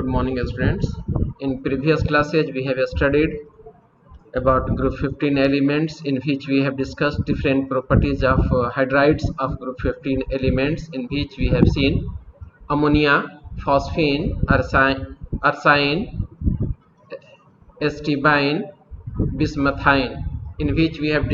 Good morning, students. In previous classes, we have studied about group 15 elements, in which we have discussed different properties of hydrides of group 15 elements, in which we have seen ammonia, phosphine, arsine, stibine, bismuthine, in which we have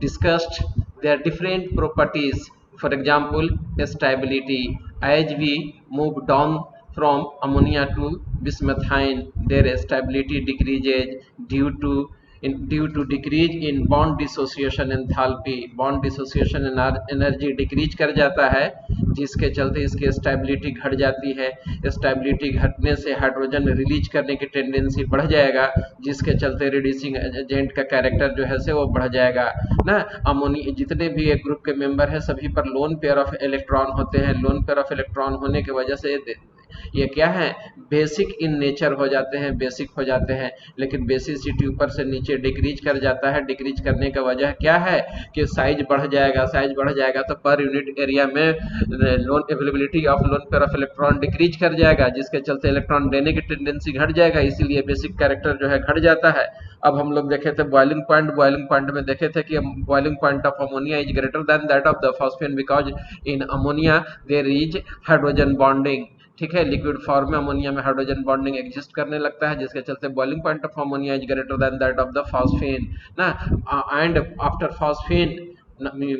discussed their different properties. For example, stability. As we move down from ammonia to bismuthine, their stability decreases due to decrease in bond dissociation enthalpy. Bond dissociation energy decrease कर जाता है, जिसके चलते इसकी stability घट जाती है। Stability घटने से हाइड्रोजन रिलीज करने की टेंडेंसी बढ़ जाएगा, जिसके चलते रिड्यूसिंग एजेंट का कैरेक्टर जो है से वो बढ़ जाएगा ना। अमोनिया जितने भी एक ग्रुप के मेंबर है, सभी पर लोन पेयर ऑफ इलेक्ट्रॉन होते हैं। लोन पेयर ऑफ इलेक्ट्रॉन होने की वजह से ये क्या है, बेसिक इन नेचर हो जाते हैं, बेसिक हो जाते हैं। लेकिन बेसिसिटी ऊपर से नीचे डिक्रीज कर जाता है। डिक्रीज करने का वजह क्या है कि साइज बढ़ जाएगा। साइज बढ़ जाएगा तो पर यूनिट एरिया में loan availability of lone pair of electron decrease कर जाएगा, जिसके चलते इलेक्ट्रॉन देने की टेंडेंसी घट जाएगा, इसीलिए बेसिक कैरेक्टर जो है घट जाता है। अब हम लोग देखे थे बॉइलिंग पॉइंट में देखे थे कि boiling point of ammonia is greater than that of the phosphine, because in ammonia there is hydrogen bonding. ठीक है, लिक्विड फॉर्म में अमोनिया में हाइड्रोजन बॉन्डिंग एग्जिस्ट करने लगता है, जिसके चलते boiling point of ammonia is greater than that of the phosphine ना। And after phosphine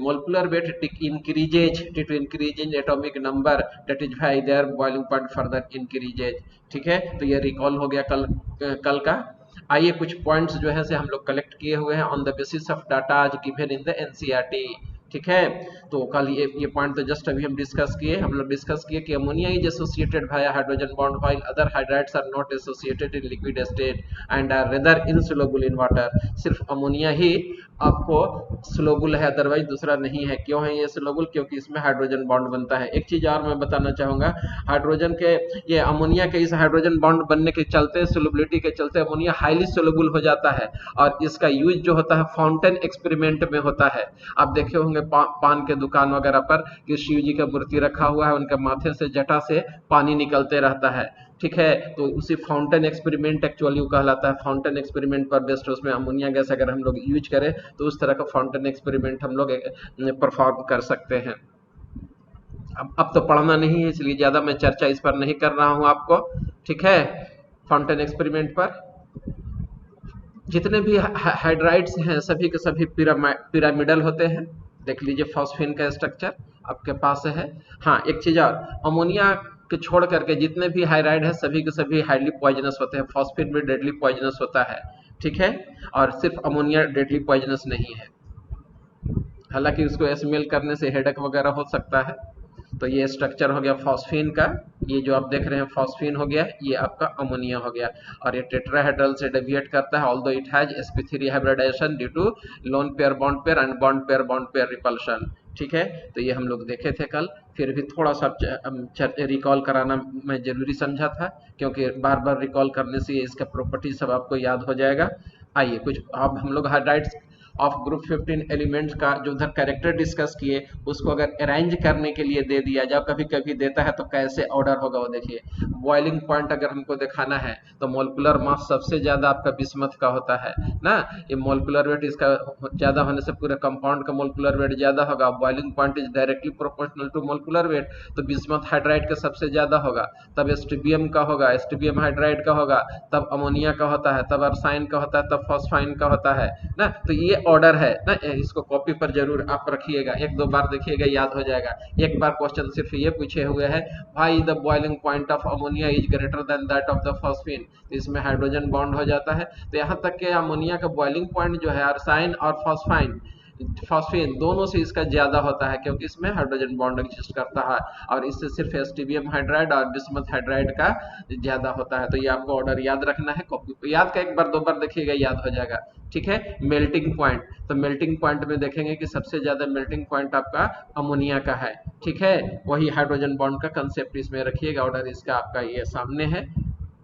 molecular weight increases due to increase in atomic number, that is why their boiling point further increases। ठीक है, तो ये recall हो गया कल का। आइए कुछ पॉइंट्स जो है से हम लोग कलेक्ट किए हुए हैं on the basis of data आज गिवन इन द एनसीईआरटी। ठीक है, तो कल ये पॉइंट तो जस्ट अभी हम लोग डिस्कस किए कि ammonia is associated via hydrogen bond while other hydrides are not associated in liquid state and are rather insoluble in water. सिर्फ अमोनिया ही आपको सोल्युबल है, अदरवाइज दूसरा नहीं है। क्यों है ये सोल्युबल? क्योंकि इसमें हाइड्रोजन बॉन्ड बनता है। एक चीज और मैं बताना चाहूंगा, हाइड्रोजन के ये अमोनिया के इस हाइड्रोजन बॉन्ड बनने के चलते, सोल्युबिलिटी के चलते अमोनिया हाईली सोल्युबल हो जाता है, और इसका यूज जो होता है फाउंटेन एक्सपेरिमेंट में होता है। आप देखे होंगे पान के दुकान वगैरह पर कि शिव जी का मूर्ति रखा हुआ है, उनके माथे से जटा से पानी निकलते रहता है। ठीक है, तो उसी फाउंटेन एक्सपेरिमेंट एक्चुअली कहलाता है। फाउंटेन एक्सपेरिमेंट पर बेस्ड उसमें अमोनिया गैस अगर हम लोग यूज करें तो उस तरह का फाउंटेन एक्सपेरिमेंट हम लोग परफॉर्म कर सकते हैं। अब तो पढ़ना नहीं है, इसलिए ज्यादा मैं चर्चा इस पर नहीं कर रहा हूं आपको। ठीक है, फाउंटेन एक्सपेरिमेंट पर जितने भी हाइड्राइड्स हैं सभी के सभी पिरामिडल होते हैं। देख लीजिए फॉस्फेन का स्ट्रक्चर आपके पास है। हाँ, एक चीज और, अमोनिया के छोड़ करके जितने भी हाइड्राइड है सभी के सभी हाईली पॉइजनस होते हैं। फॉस्फेट भी डेडली पॉइजनस होता है। ठीक है, और सिर्फ अमोनिया डेडली पॉइजनस नहीं है, हालांकि उसको स्मेल करने से हेडेक वगैरह हो सकता है। तो ये स्ट्रक्चर हो गया फॉस्फीन का, ये जो आप देख रहे हैं फॉस्फीन हो गया, ये आपका अमोनिया हो गया, और ये टेट्राहेड्रल से डेविएट करता है, although it has sp3 hybridisation due to lone pair bond pair and bond pair repulsion. ठीक है, तो ये हम लोग देखे थे कल, फिर भी थोड़ा सा रिकॉल कराना मैं जरूरी समझा था, क्योंकि बार बार रिकॉल करने से इसका प्रॉपर्टी सब आपको याद हो जाएगा। आइए कुछ अब हम लोग हाइड्राइड्स ऑफ ग्रुप 15 एलिमेंट्स का जो उधर कैरेक्टर डिस्कस किए, उसको अगर अरेंज करने के लिए दे दिया जाए, कभी कभी देता है तो कैसे ऑर्डर होगा वो देखिए। बॉइलिंग पॉइंट अगर हमको दिखाना है तो मोलिकुलर मास सबसे ज्यादा आपका बिस्मथ का होता है ना। ये मोलिकुलर वेट इसका ज्यादा होने से पूरे कंपाउंड का मोलिकुलर वेट ज्यादा होगा। Boiling point is directly proportional to molecular weight, तो बिस्मथ हाइड्राइड का सबसे ज्यादा होगा, तब एस्टिबियम का होगा, एस्टिबियम हाइड्राइड का होगा, तब अमोनिया का होता है, तब अरसाइन का होता है, तब फॉस्फाइन का होता है ना। तो ये ऑर्डर है ना, इसको कॉपी पर जरूर आप रखिएगा, एक दो बार देखिएगा याद हो जाएगा। एक बार क्वेश्चन सिर्फ ये पूछे हुए हैं, why the boiling point of ammonia is greater than that of the phosphine, तो इसमें हाइड्रोजन बॉन्ड हो जाता है। तो यहाँ तक कि अमोनिया का बॉइलिंग पॉइंट जो है अरसाइन और फॉस्फीन दोनों से इसका ज्यादा होता है, क्योंकि इसमें हाइड्रोजन बॉन्ड एग्जिस्ट करता है, और इससे सिर्फ एस्टिबियम हाइड्राइड और बिस्मथ हाइड्राइड का ज्यादा होता है। तो ये आपको ऑर्डर याद रखना है, कॉपी याद का एक बार दो बार देखिएगा याद हो जाएगा। ठीक है, मेल्टिंग पॉइंट, तो मेल्टिंग पॉइंट में देखेंगे कि सबसे ज्यादा मेल्टिंग पॉइंट आपका अमोनिया का है। ठीक है, वही हाइड्रोजन बॉन्ड का कंसेप्ट इसमें रखिएगा, ऑर्डर इसका आपका ये सामने है।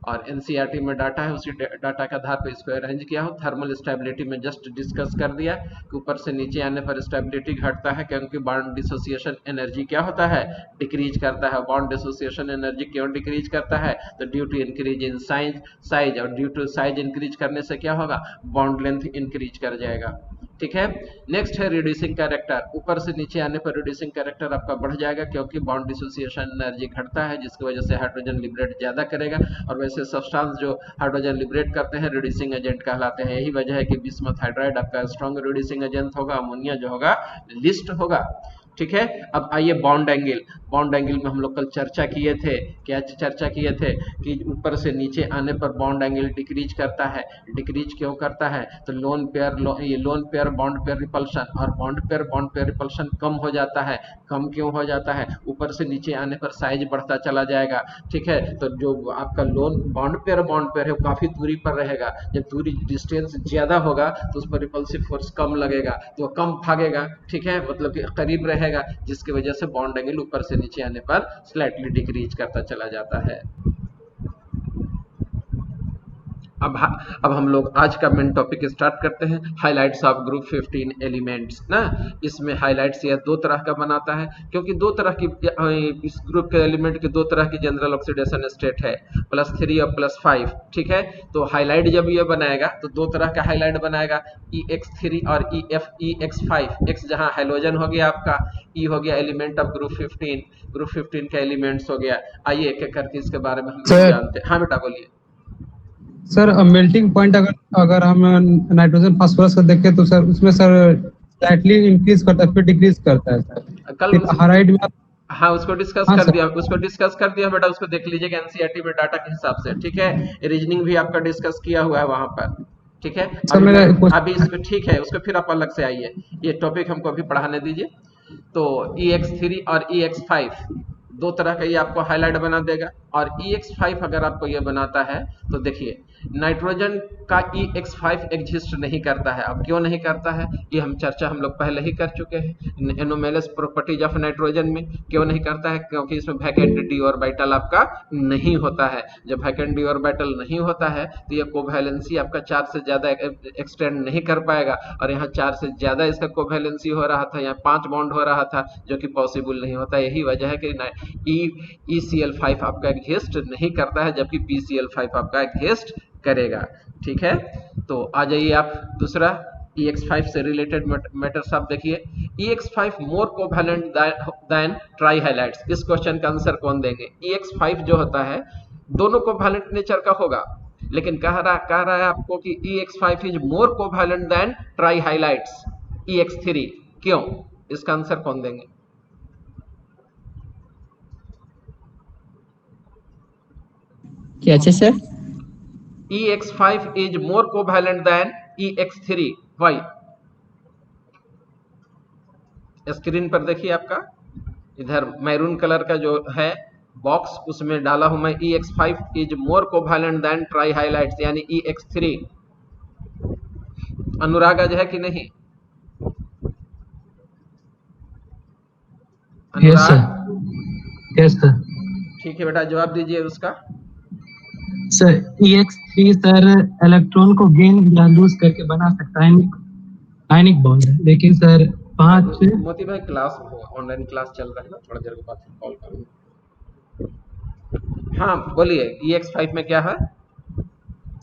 और एनसीईआरटी में डाटा है, उसी डाटा के आधार पर इसको अरेंज किया हो। थर्मल स्टेबिलिटी में जस्ट डिस्कस कर दिया कि ऊपर से नीचे आने पर स्टेबिलिटी घटता है क्योंकि बॉन्ड डिसोसिएशन एनर्जी क्या होता है, डिक्रीज करता है। बॉन्ड डिसोसिएशन एनर्जी क्यों डिक्रीज करता है, तो due to increase in size, और ड्यू टू साइज इंक्रीज करने से क्या होगा, बॉन्ड लेंथ इंक्रीज कर जाएगा। ठीक है। नेक्स्ट है रिड्यूसिंग कैरेक्टर, ऊपर से नीचे आने पर रिड्यूसिंग कैरेक्टर आपका बढ़ जाएगा क्योंकि बॉन्ड डिसोसिएशन एनर्जी घटता है, जिसकी वजह से हाइड्रोजन लिबरेट ज्यादा करेगा। और वैसे सब्सटेंस जो हाइड्रोजन लिबरेट करते हैं रिड्यूसिंग एजेंट कहलाते हैं। यही वजह है कि बिस्मथ हाइड्राइड आपका स्ट्रॉन्ग रिड्यूसिंग एजेंट होगा, अमोनिया जो होगा लिस्ट होगा। ठीक है। अब आइए बॉन्ड एंगल। बॉन्ड एंगल में हम लोग कल चर्चा किए थे, क्या चर्चा किए थे कि ऊपर से नीचे आने पर बॉन्ड एंगल डिक्रीज करता है। डिक्रीज क्यों करता है, तो loan pair bond pair repulsion, और बॉन्ड पेयर रिपल्शन कम हो जाता है। कम क्यों हो जाता है, ऊपर से नीचे आने पर साइज बढ़ता चला जाएगा। ठीक है। तो जो आपका लोन बॉन्ड पेयर है वो काफी दूरी पर रहेगा। जब दूरी डिस्टेंस ज्यादा होगा तो उस पर रिपल्सिव फोर्स कम लगेगा, तो कम भागेगा। ठीक है, मतलब कि करीब रहेगा, जिसकी वजह से बॉन्ड एंगल ऊपर से नीचे आने पर स्लाइटली डिक्रीज करता चला जाता है। अब हम लोग आज का मेन टॉपिक स्टार्ट करते हैं, हाइलाइट्स ऑफ ग्रुप 15 एलिमेंट्स ना। इसमें हाइलाइट्स यह दो तरह का बनाता है, क्योंकि दो तरह की इस ग्रुप के एलिमेंट की दो तरह की जनरल ऑक्सीडेशन स्टेट है, +3 और +5। ठीक है। तो हाइलाइट जब ये बनाएगा तो दो तरह का हाइलाइट बनाएगा, EX3 और EX5। एक्स जहां हाइड्रोजन हो गया आपका, E हो गया एलिमेंट ऑफ ग्रुप 15 के एलिमेंट्स हो गया। आइए एक एक करके इसके बारे में हम लोग जानते हैं। हाँ बेटा बोलिए। सर मेल्टिंग पॉइंट अगर हम नाइट्रोजन फास्फोरस को देखें तो सर उसमें सर स्लाइटली इंक्रीज करता है फिर डिक्रीज करता है सर। कल हाइड्राइड में हाँ उसको डिस्कस कर दिया बेटा, उसको देख लीजिएगा एनसीईआरटी में डाटा के हिसाब से। ठीक है। रीजनिंग भी आपका डिस्कस किया हुआ है वहां पर। ठीक है। अभी इसको ठीक है, उसको फिर आप अलग से आइए, ये टॉपिक हमको अभी पढ़ाने दीजिए। तो EX3 और EX5 दो तरह का ये आपको हाईलाइट बना देगा। और EX5 अगर आपको ये बनाता है तो देखिए नाइट्रोजन का EX5 एग्जिस्ट नहीं करता है। अब क्यों नहीं करता है, ये हम चर्चा हम लोग पहले ही कर चुके हैं। एनोमेलस प्रॉपर्टीज ऑफ नाइट्रोजन में क्यों नहीं करता है, क्योंकि इसमें वैकेंट डी ऑर्बिटल आपका नहीं होता है। जब वैकेंट डी ऑर्बिटल नहीं होता है तो ये कोवैलेंसी आपका 4 से ज्यादा एक्सटेंड नहीं कर पाएगा, और यहाँ 4 से ज्यादा इसका कोवैलेंसी हो रहा था, यहाँ 5 बॉन्ड हो रहा था, जो कि पॉसिबल नहीं होता। यही वजह है कि ECl5 आपका एग्जिस्ट नहीं करता है, जबकि PCl5 आपका एग्जिस्ट करेगा। ठीक है। तो आ जाइए आप दूसरा EX5 से रिलेटेड मैटर्स आप देखिए। EX5 मोर कोवैलेंट देन ट्राई हाइलाइट्स। इस क्वेश्चन का आंसर कौन देंगे। EX5 जो होता है दोनों कोवैलेंट नेचर का होगा, लेकिन कह रहा है आपको कि EX5 is more covalent than trihalides EX3। क्यों, इसका आंसर कौन देंगे। क्या sir. EX5 is more covalent than EX3. Why? Screen पर देखिए आपका इधर मैरून कलर का जो है बॉक्स, उसमें डाला हूं मैं EX5 is more covalent than try highlights यानी EX3। अनुराग आज है कि नहीं। Yes sir. ठीक है बेटा, जवाब दीजिए उसका। सर EX3 सर इलेक्ट्रॉन को गेन या लूज करके बना सकता है, आयनिक बॉन्ड है। लेकिन सर 5 मोती भाई क्लास ऑनलाइन क्लास चल रहा है ना, थोड़ा देर के बाद कॉल करूंगा। हाँ बोलिए, EX5 में क्या है।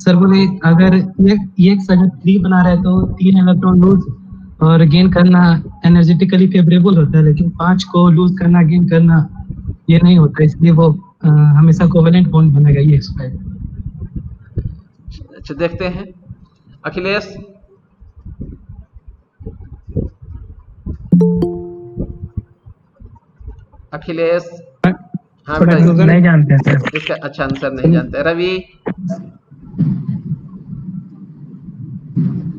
सर बोले अगर EX अगर 3 बना रहे तो 3 इलेक्ट्रॉन लूज और गेन करना एनर्जेटिकली फेवरेबल होता है, लेकिन 5 को लूज करना गेन करना ये नहीं होता, इसलिए वो हमेशा कोवेलेंट बॉन्ड बनेगा EX5। अच्छा देखते हैं अखिलेश। हाँ बेटा नहीं जानते हैं सर, इसका अच्छा आंसर नहीं जानते। रवि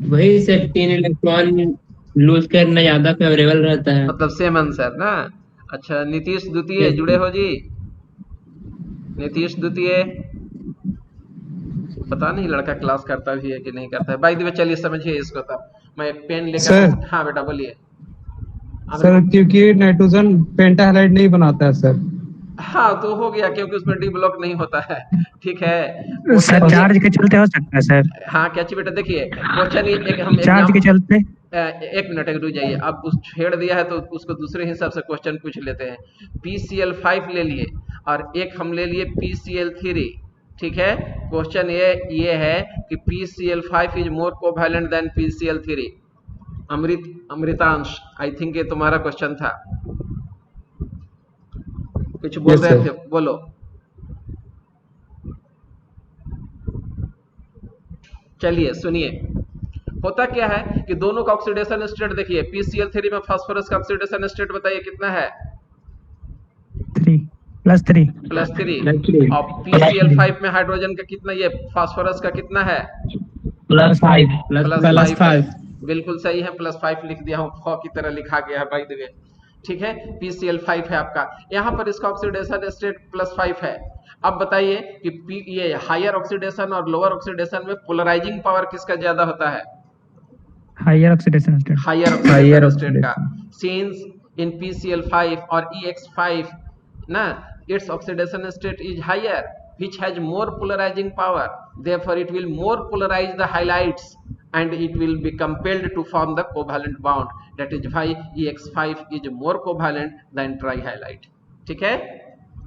वही सर 3 इलेक्ट्रॉन लूज करना ज्यादा फेवरेबल रहता है, मतलब सेम आंसर ना। अच्छा नीतीश द्वितीय जुड़े हो जी। नीतीश द्वितीय पता नहीं लड़का क्लास करता भी है कि नहीं करता है। बाय द वे चलिए समझिए इसको, तब मैं एक पेन लेकर। हाँ बेटा बोलिए। सर क्योंकि नाइट्रोजन पेंटा हाइलाइट नहीं बनाता है सर, हाँ तो हो गया, क्योंकि उसमें डी ब्लॉक नहीं होता है। ठीक है, सर क्वेश्चन ये, चार्ज के चलते हो सकता है सर, हाँ क्या चाहिए बेटा, देखिए क्वेश्चन ये एक हम चार्ज के चलते। एक मिनट एक रुक जाइए, अब उस छेड़ दिया है तो उसको दूसरे हिसाब से क्वेश्चन पूछ लेते हैं। PCl5 ले लिए और एक हम ले लिए PCl3। ठीक है, क्वेश्चन ये है कि PCl5 is more covalent than PCl3। Amritansh, I think ये तुम्हारा क्वेश्चन था, कुछ बोल यस रहे सर। थे, बोलो। चलिए सुनिए, होता क्या है कि दोनों का ऑक्सीडेशन स्टेट देखिए, PCl3 में फास्फोरस का ऑक्सीडेशन स्टेट बताइए कितना है? 3+3। +3। Plus और PCl5 में हाइड्रोजन का कितना, ये फास्फोरस का कितना है? +5 +5 है। बिल्कुल सही है, +5 लिख दिया हूँ, फ की तरह लिखा गया है बाय द वे। ठीक है, PCl5 है आपका, यहाँ पर इसका ऑक्सीडेशन स्टेट +5 है। अब बताइए कि ये हायर ऑक्सीडेशन और लोअर ऑक्सीडेशन में पोलराइजिंग पावर किसका ज्यादा होता है? Higher oxidation state. Higher oxidation state का। सिंस इन PCl5 और EX5 ना, its oxidation state is higher, which has more polarizing power, therefore it will more polarize the halides and it will be compelled to form the covalent bond, that is why EX5 is more covalent than trihalide। ठीक है,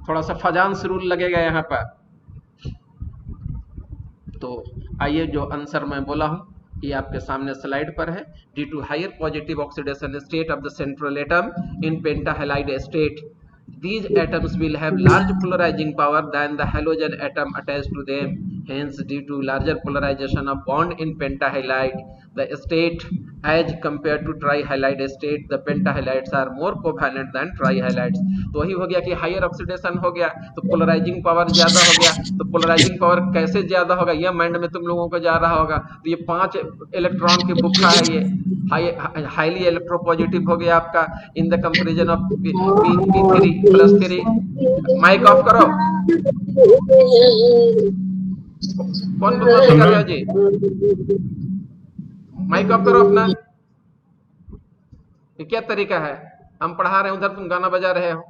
थोड़ा सा Fajans rule लगेगा यहाँ पर। तो आइए, जो आंसर मैं बोला हूँ ये आपके सामने स्लाइड पर है। Due to higher positive oxidation state of the central atom in pentahalide state, these atoms will have large polarizing power than the halogen atom attached to them. Hence, due to larger polarization of bond in pentahalide, the state as compared to trihalide state, the pentahalides are more covalent than trihalides। तो वही हो गया कि higher oxidation हो गया तो polarising power ज्यादा हो गया। तो पोलराइजिंग पावर कैसे ज्यादा होगा, यह माइंड में तुम लोगों को जा रहा होगा। तो ये 5 इलेक्ट्रॉन की बुक्का है, ये हाईली इलेक्ट्रोपॉजिटिव हो गया आपका in the comparison of P3+3। Mic off करो, कौन बदमाशी कर रहे हो जी? माइक ऑफ करो अपना। ये क्या तरीका है? हम पढ़ा रहे हैं, उधर तुम गाना बजा रहे हो।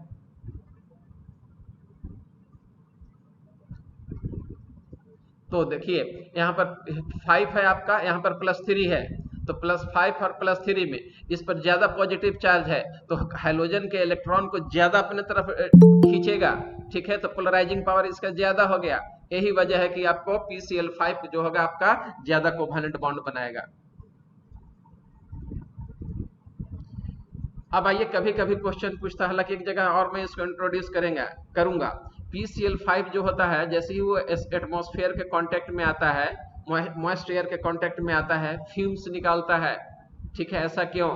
तो देखिए यहाँ पर 5 है आपका, यहाँ पर +3 है, तो +5 और +3 में इस पर ज्यादा पॉजिटिव चार्ज है तो हाइड्रोजन के इलेक्ट्रॉन को ज्यादा अपने तरफ खींचेगा। ठीक है, तो पोलराइजिंग पावर इसका ज्यादा हो गया। यही वजह है कि आपको PCl5 जो होगा आपका ज्यादा कोवैलेंट बॉन्ड बनाएगा। अब आइए, कभी कभी क्वेश्चन पूछता है, हालांकि एक जगह और मैं इसको इंट्रोड्यूस करूंगा। PCl5 जो होता है, जैसे ही वो एटमॉस्फेयर के कांटेक्ट में आता है, मॉइस्ट एयर के कांटेक्ट में आता है, फ्यूम्स निकालता है। ठीक है, ऐसा क्यों?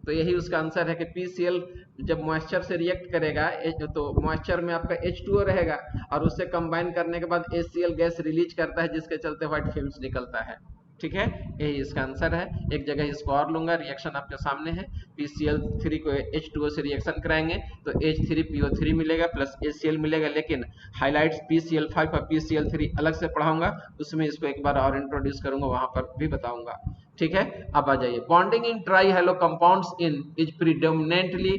तो यही उसका आंसर है कि PCl जब मॉइस्चर से रिएक्ट करेगा तो मॉइस्चर में आपका H2O रहेगा और उससे कंबाइन करने के बाद HCl गैस रिलीज करता है, जिसके चलते व्हाइट फिल्म्स निकलता है। ठीक है, यही इसका आंसर है। एक जगह इसको और लूंगा, रिएक्शन आपके सामने है। PCl3 को H2O से रिएक्शन कराएंगे तो H3PO3 मिलेगा प्लस HCl मिलेगा, लेकिन हाइलाइट्स PCl5 और PCl3 अलग से पढ़ाऊंगा, उसमें इसको एक बार और इंट्रोड्यूस करूंगा, वहां पर भी बताऊंगा। ठीक है, अब आ जाइए, bonding in try hello compounds in is predominantly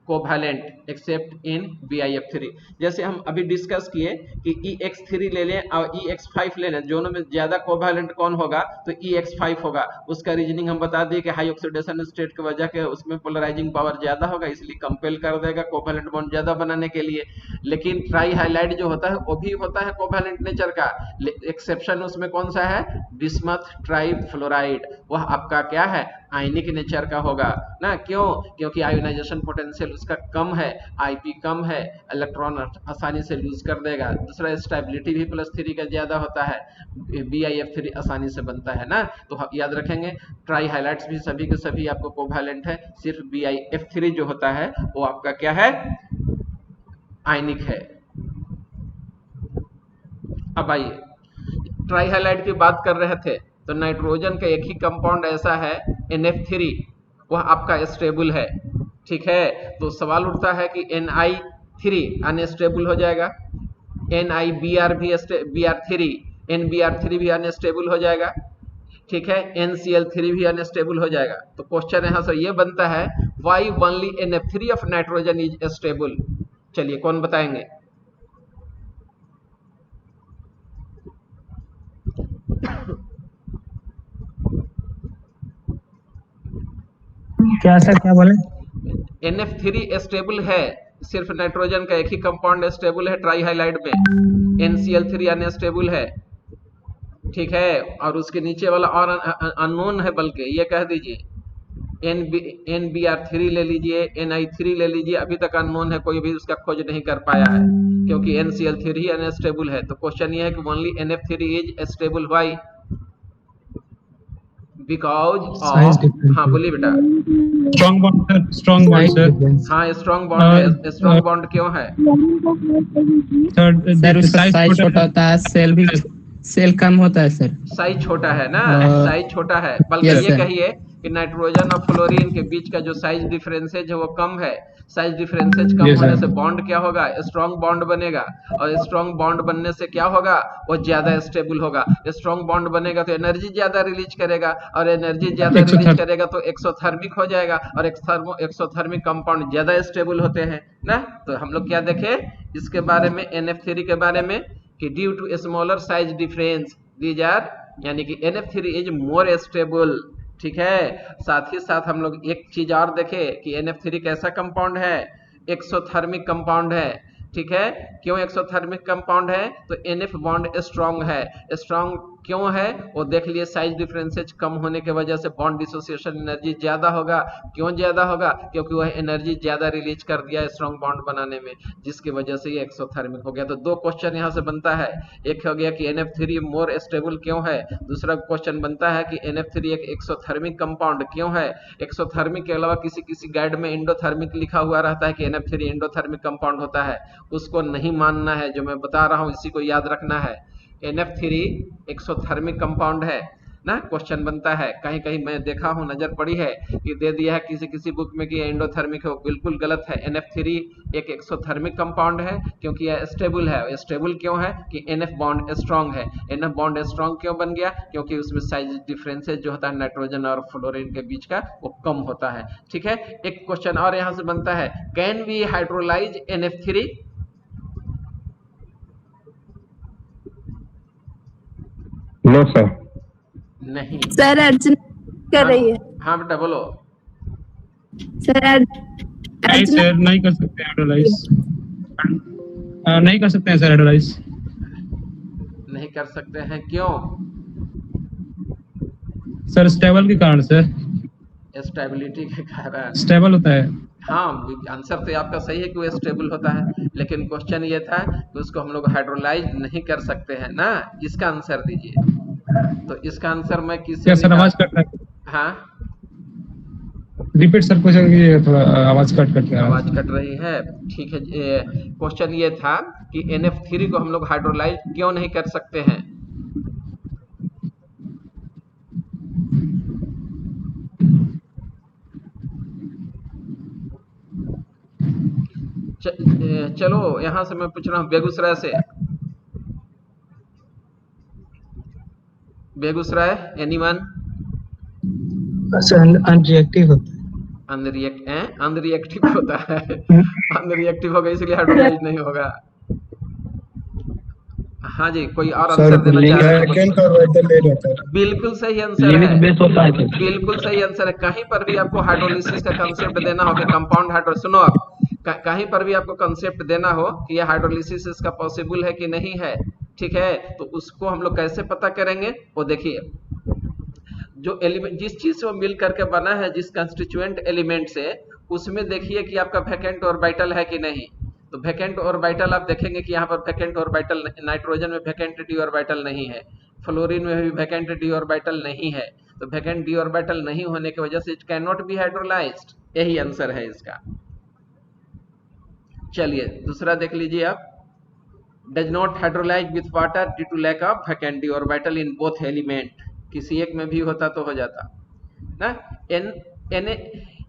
covalent accept in BiF3। जैसे हम अभी डिस्कस किए कि EX3 ले लें और EX5 ले लें, दोनों में ज्यादा कोवैलेंट कौन होगा? तो EX5 होगा। उसका रीजनिंग हम बता दिए कि हाई ऑक्सीडेशन स्टेट की वजह के उसमें पोलराइजिंग पावर ज्यादा होगा, इसलिए कंपेल कर देगा कोवैलेंट बॉन्ड ज्यादा बनाने के लिए। लेकिन ट्राई हाइलाइड जो होता है वो भी होता है कोवैलेंट नेचर का, एक्सेप्शन उसमें कौन सा है? बिस्मथ ट्राइफ्लोराइड, वह आपका क्या है? आयनिक नेचर का होगा ना। क्यों? क्योंकि आयोनाइजेशन पोटेंशियल उसका कम है, IP कम है, इलेक्ट्रॉन आसानी से लूज कर देगा। दूसरा, स्टेबिलिटी भी +3 का ज्यादा होता है, BiF3 आसानी से बनता है ना। तो याद रखेंगे, ट्राई हाइलाइट्स भी सभी के सभी आपको कोवैलेंट है, सिर्फ BiF3 जो होता है वो आपका क्या है? आयनिक है। अब आइए, ट्राई हाइलाइट की बात कर रहे थे तो नाइट्रोजन का एक ही कंपाउंड ऐसा है NF3, वह आपका स्टेबल है। ठीक है, तो सवाल उठता है कि Ni3 अनस्टेबल हो जाएगा, NiBr भी Br3, NBr3 भी अनस्टेबल हो जाएगा। ठीक है, NCl3 भी अनस्टेबल हो जाएगा। तो क्वेश्चन यहाँ से ये बनता है, why only NF3 of nitrogen is stable? चलिए, कौन बताएंगे? क्या सर, क्या बोले? NF3 स्टेबल है, सिर्फ नाइट्रोजन का एक ही कंपाउंड स्टेबल है ट्राई हाइलाइड में, NCl3 अनस्टेबल है, ठीक है, और उसके नीचे वाला और अननोन है, बल्कि ये कह दीजिए NBr3 ले लीजिए, Ni3 ले लीजिए, अभी तक अननोन है, कोई भी उसका खोज नहीं कर पाया है, क्योंकि NCl3 ही अनस्टेबल है। तो क्वेश्चन ये है कि only NF3 is stable, why? Because size of, difference, हाँ बोलिए बेटा। Strong bond sir, strong bond size sir. Difference. हाँ स्ट्रॉन्ग बॉन्ड है, स्ट्रॉन्ग बॉन्ड क्यों है? सर उसका साइज छोटा होता है, सेल कम होता है सर। साइज छोटा है ना, साइज छोटा है, बल्कि यस ये सर। कहिए कि नाइट्रोजन और फ्लोरीन के बीच का जो साइज डिफरेंसेज है वो कम है। साइज डिफरेंसेज कम Yes, होने sir. से बॉन्ड क्या होगा? स्ट्रॉन्ग बॉन्ड बनेगा, और स्ट्रॉन्ग बॉन्ड बनने से क्या होगा? वो ज्यादा स्टेबल होगा। स्ट्रॉन्ग बॉन्ड बनेगा तो एनर्जी ज्यादा रिलीज करेगा, और एनर्जी ज्यादा रिलीज करेगा तो एक्सोथर्मिक हो जाएगा, और एक्सोथर्मिक कंपाउंड ज्यादा स्टेबल होते हैं ना। तो हम लोग क्या देखे इसके बारे में, NF3 के बारे में, कि due to smaller size difference these are, यानी कि NF3 इज मोर स्टेबल, ठीक है। साथ ही साथ हम लोग एक चीज और देखे कि NF3 कैसा कंपाउंड है? एक्सोथर्मिक कंपाउंड है, ठीक है। क्यों एक्सोथर्मिक कंपाउंड है? तो NF बॉन्ड स्ट्रॉन्ग है। स्ट्रॉन्ग क्यों है वो देख लिए, साइज डिफरेंसेज कम होने की वजह से बॉन्ड डिसोसिएशन एनर्जी ज्यादा होगा। क्यों ज्यादा होगा? क्योंकि वह एनर्जी ज्यादा रिलीज कर दिया स्ट्रॉन्ग बॉन्ड बनाने में, जिसकी वजह से ये एक्सोथर्मिक हो गया। तो दो क्वेश्चन यहाँ से बनता है, एक हो गया कि NF3 मोर स्टेबल क्यों है, दूसरा क्वेश्चन बनता है कि NF3 एक एक्सोथर्मिक कंपाउंड क्यों है। एक्सोथर्मिक के अलावा किसी किसी गाइड में एंडोथर्मिक लिखा हुआ रहता है कि NF3 एंडोथर्मिक कंपाउंड होता है, उसको नहीं मानना है, जो मैं बता रहा हूँ इसी को याद रखना है। NF3 एक्सोथर्मिक कंपाउंड है ना। क्वेश्चन बनता है, कहीं कहीं मैं देखा हूँ, नजर पड़ी है कि दे दिया है किसी किसी बुक में कि एंडोथर्मिक है, वो बिल्कुल गलत है। NF3 एक एक्सोथर्मिक कंपाउंड है, क्योंकि यह स्टेबल है। स्टेबल क्यों है? कि NF बॉन्ड स्ट्रॉन्ग है। NF बॉन्ड स्ट्रॉन्ग क्यों बन गया? क्योंकि उसमें साइज डिफरेंसेज जो होता है नाइट्रोजन और फ्लोरीन के बीच का, वो कम होता है, ठीक है। एक क्वेश्चन और यहाँ से बनता है, can we hydrolyse NF3? No sir. नहीं सर अर्चना कर रही है। हाँ बेटा बोलो। सर नहीं अर्चना सर, नहीं कर सकते हाइड्रोलाइज, नहीं कर सकते हैं सर हाइड्रोलाइज। नहीं कर सकते हैं, क्यों? सर स्टेबल के कारण सर, स्टेबिलिटी के कारण। स्टेबल होता है। हाँ आंसर तो आपका सही है कि वो स्टेबल होता है, लेकिन क्वेश्चन ये था कि उसको हम लोग हाइड्रोलाइज नहीं कर सकते हैं ना। इसका आंसर दीजिए। तो इसका आंसर मैं किससे क्या सर, आवाज कट रहा है? हाँ रिपीट सर, क्वेश्चन कीजिएगा थोड़ा, आवाज कट कट रहा है। आवाज कट रही है, ठीक है। क्वेश्चन ये था कि NF3 को हम लोग हाइड्रोलाइज क्यों नहीं कर सकते हैं। चलो यहां से मैं पूछ रहा हूँ बेगूसराय से। बेगूसराय एनीवन? अनरिएक्टिव होता अनरिएक्टिव होता है। अनरिएक्टिव होगा इसलिए हाइड्रोलाइज नहीं होगा। हाँ जी, कोई और आंसर देना चाहते हैं? बिल्कुल सही आंसर है, बिल्कुल सही आंसर है। कहीं पर भी आपको हाइड्रोलिसिस का कंसेप्ट देना हो कि कंपाउंड हाइड्रो, सुनो आप, कहीं पर भी आपको कंसेप्ट देना हो कि यह हाइड्रोलिसिस इसका पॉसिबल है कि नहीं है, ठीक है, तो उसको हम लोग कैसे पता करेंगे? वो देखिए, जो एलिमेंट जिस चीज से वो मिल करके बना है, जिस कंस्टिट्यूएंट एलिमेंट से, उसमें देखिए कि आपका वैकेंट ऑर्बिटल है कि नहीं। तो वैकेंट ऑर्बिटल आप देखेंगे कि यहाँ पर वैकेंट ऑर्बिटल, नाइट्रोजन में वैकेंट डी ऑर्बिटल नहीं है, फ्लोरीन में भी वैकेंट डी ऑर्बिटल नहीं है। तो वैकेंट डी ऑर्बिटल नहीं होने की वजह से it can not be hydrolysed, यही आंसर है इसका। चलिए दूसरा देख लीजिए आप, does not hydrolyse with water due to lack of vacant D orbital in both element. किसी एक में भी होता तो हो जाता ना।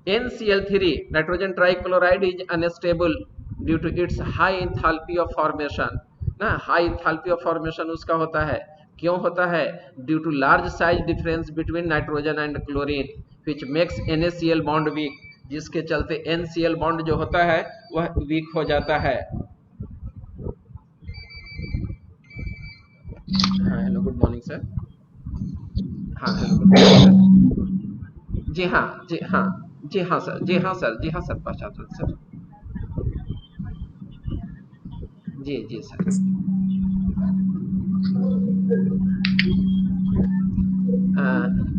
NCl3 nitrogen trichloride is unstable due to its high enthalpy of formation ना। हाई एंथैल्पी ऑफ फॉर्मेशन उसका होता है, क्यों होता है? Due to large size difference between nitrogen and chlorine which makes NaCl bond weak, जिसके चलते NCl बॉन्ड जो होता है वह वीक हो जाता है। हाँ हेलो, गुड मॉर्निंग सर। हाँ हेलो, गुड मॉर्निंग। जी हाँ, जी हाँ, जी हाँ सर, जी हाँ सर, जी हाँ सर, पहचान सर। जी जी सर।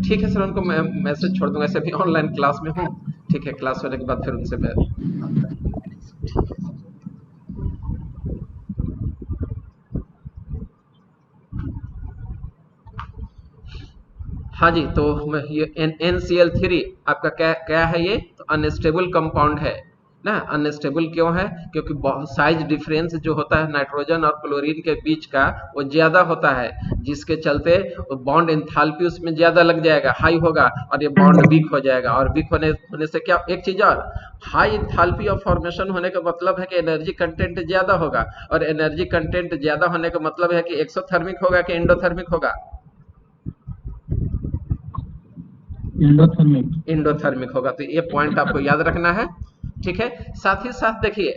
ठीक है सर, उनको मैं मैसेज छोड़ दूंगा, ऐसे भी ऑनलाइन क्लास में हूँ। ठीक है, क्लास होने के बाद फिर उनसे मैं हाँ जी, तो ये NaCl3 आपका क्या क्या है? ये तो अनस्टेबल कंपाउंड है ना। अनस्टेबल क्यों है? क्योंकि साइज डिफरेंस जो होता है नाइट्रोजन और क्लोरीन के बीच का, वो ज्यादा होता है, जिसके चलते बॉन्ड एंथैल्पी उसमें ज्यादा लग जाएगा, हाई होगा, और ये बॉन्ड वीक हो जाएगा। और वीक होने से क्या, एक चीज और, हाई एंथैल्पी ऑफ फॉर्मेशन होने का मतलब है कि एनर्जी कंटेंट ज्यादा होगा, और एनर्जी कंटेंट ज्यादा होने का मतलब है कि एक्सोथर्मिक होगा कि एंडोथर्मिक होगा? एंडोथर्मिक। एंडोथर्मिक होगा। तो ये पॉइंट आपको याद रखना है। ठीक है, साथ ही साथ देखिए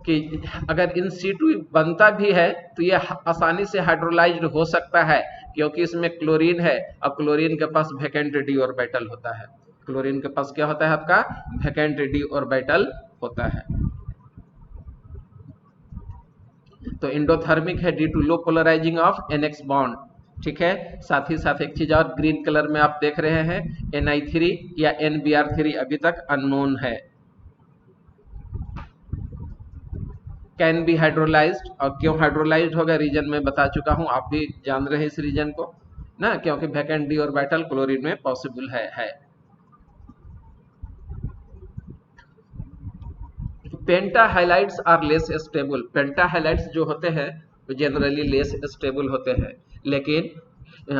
कि अगर इन C2 बनता भी है तो ये आसानी से हाइड्रोलाइज्ड हो सकता है, क्योंकि इसमें क्लोरीन है, और क्लोरीन के पास वैकेंट डी ऑर्बिटल होता है। क्लोरीन के पास क्या होता है आपका? वैकेंट डी ऑर्बिटल होता है। तो एंडोथर्मिक है due to low polarising of NX bond. ठीक है, साथ ही साथ एक चीज और, ग्रीन कलर में आप देख रहे हैं Ni3 या NBr3 अभी तक अननोन है। कैन बी हाइड्रोलाइज्ड, और क्यों हाइड्रोलाइज्ड होगा रीजन में बता चुका हूं, आप भी जान रहे हैं इस रीजन को ना, क्योंकि वैकेंट डी ऑर्बिटल क्लोरीन में पॉसिबल है। Penta halides are less stable. Penta halides जो होते हैं वो जनरली लेस स्टेबल होते हैं, लेकिन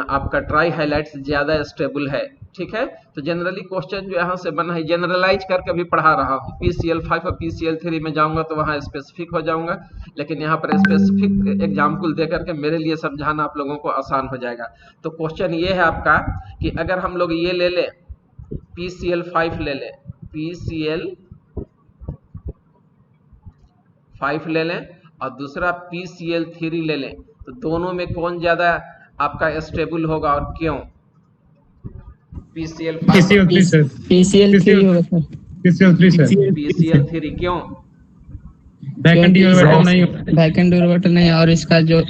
आपका ट्राई हाइलाइट्स ज्यादा स्टेबल है। ठीक है, तो जनरली क्वेश्चन जो यहाँ से बना है, जनरलाइज करके भी पढ़ा रहा हूँ। PCl5 और PCl3 में जाऊंगा तो वहाँ स्पेसिफिक हो जाऊंगा, लेकिन यहाँ पर स्पेसिफिक एग्जाम्पल दे करके मेरे लिए समझाना आप लोगों को आसान हो जाएगा। तो क्वेश्चन ये है आपका कि अगर हम लोग ये ले लें, PCl5 ले लें, PCl5 ले लें, और दूसरा PCl3 ले लें, तो दोनों में कौन ज्यादा आपका स्टेबल होगा और क्यों? PCl5 PCl3 sir. PCl3 होगा सर। PCl3 sir. PCl3 क्यों? वैकेंट डी ऑर्बिटल नहीं होता। वैकेंट ऑर्बिटल नहीं, और इसका जो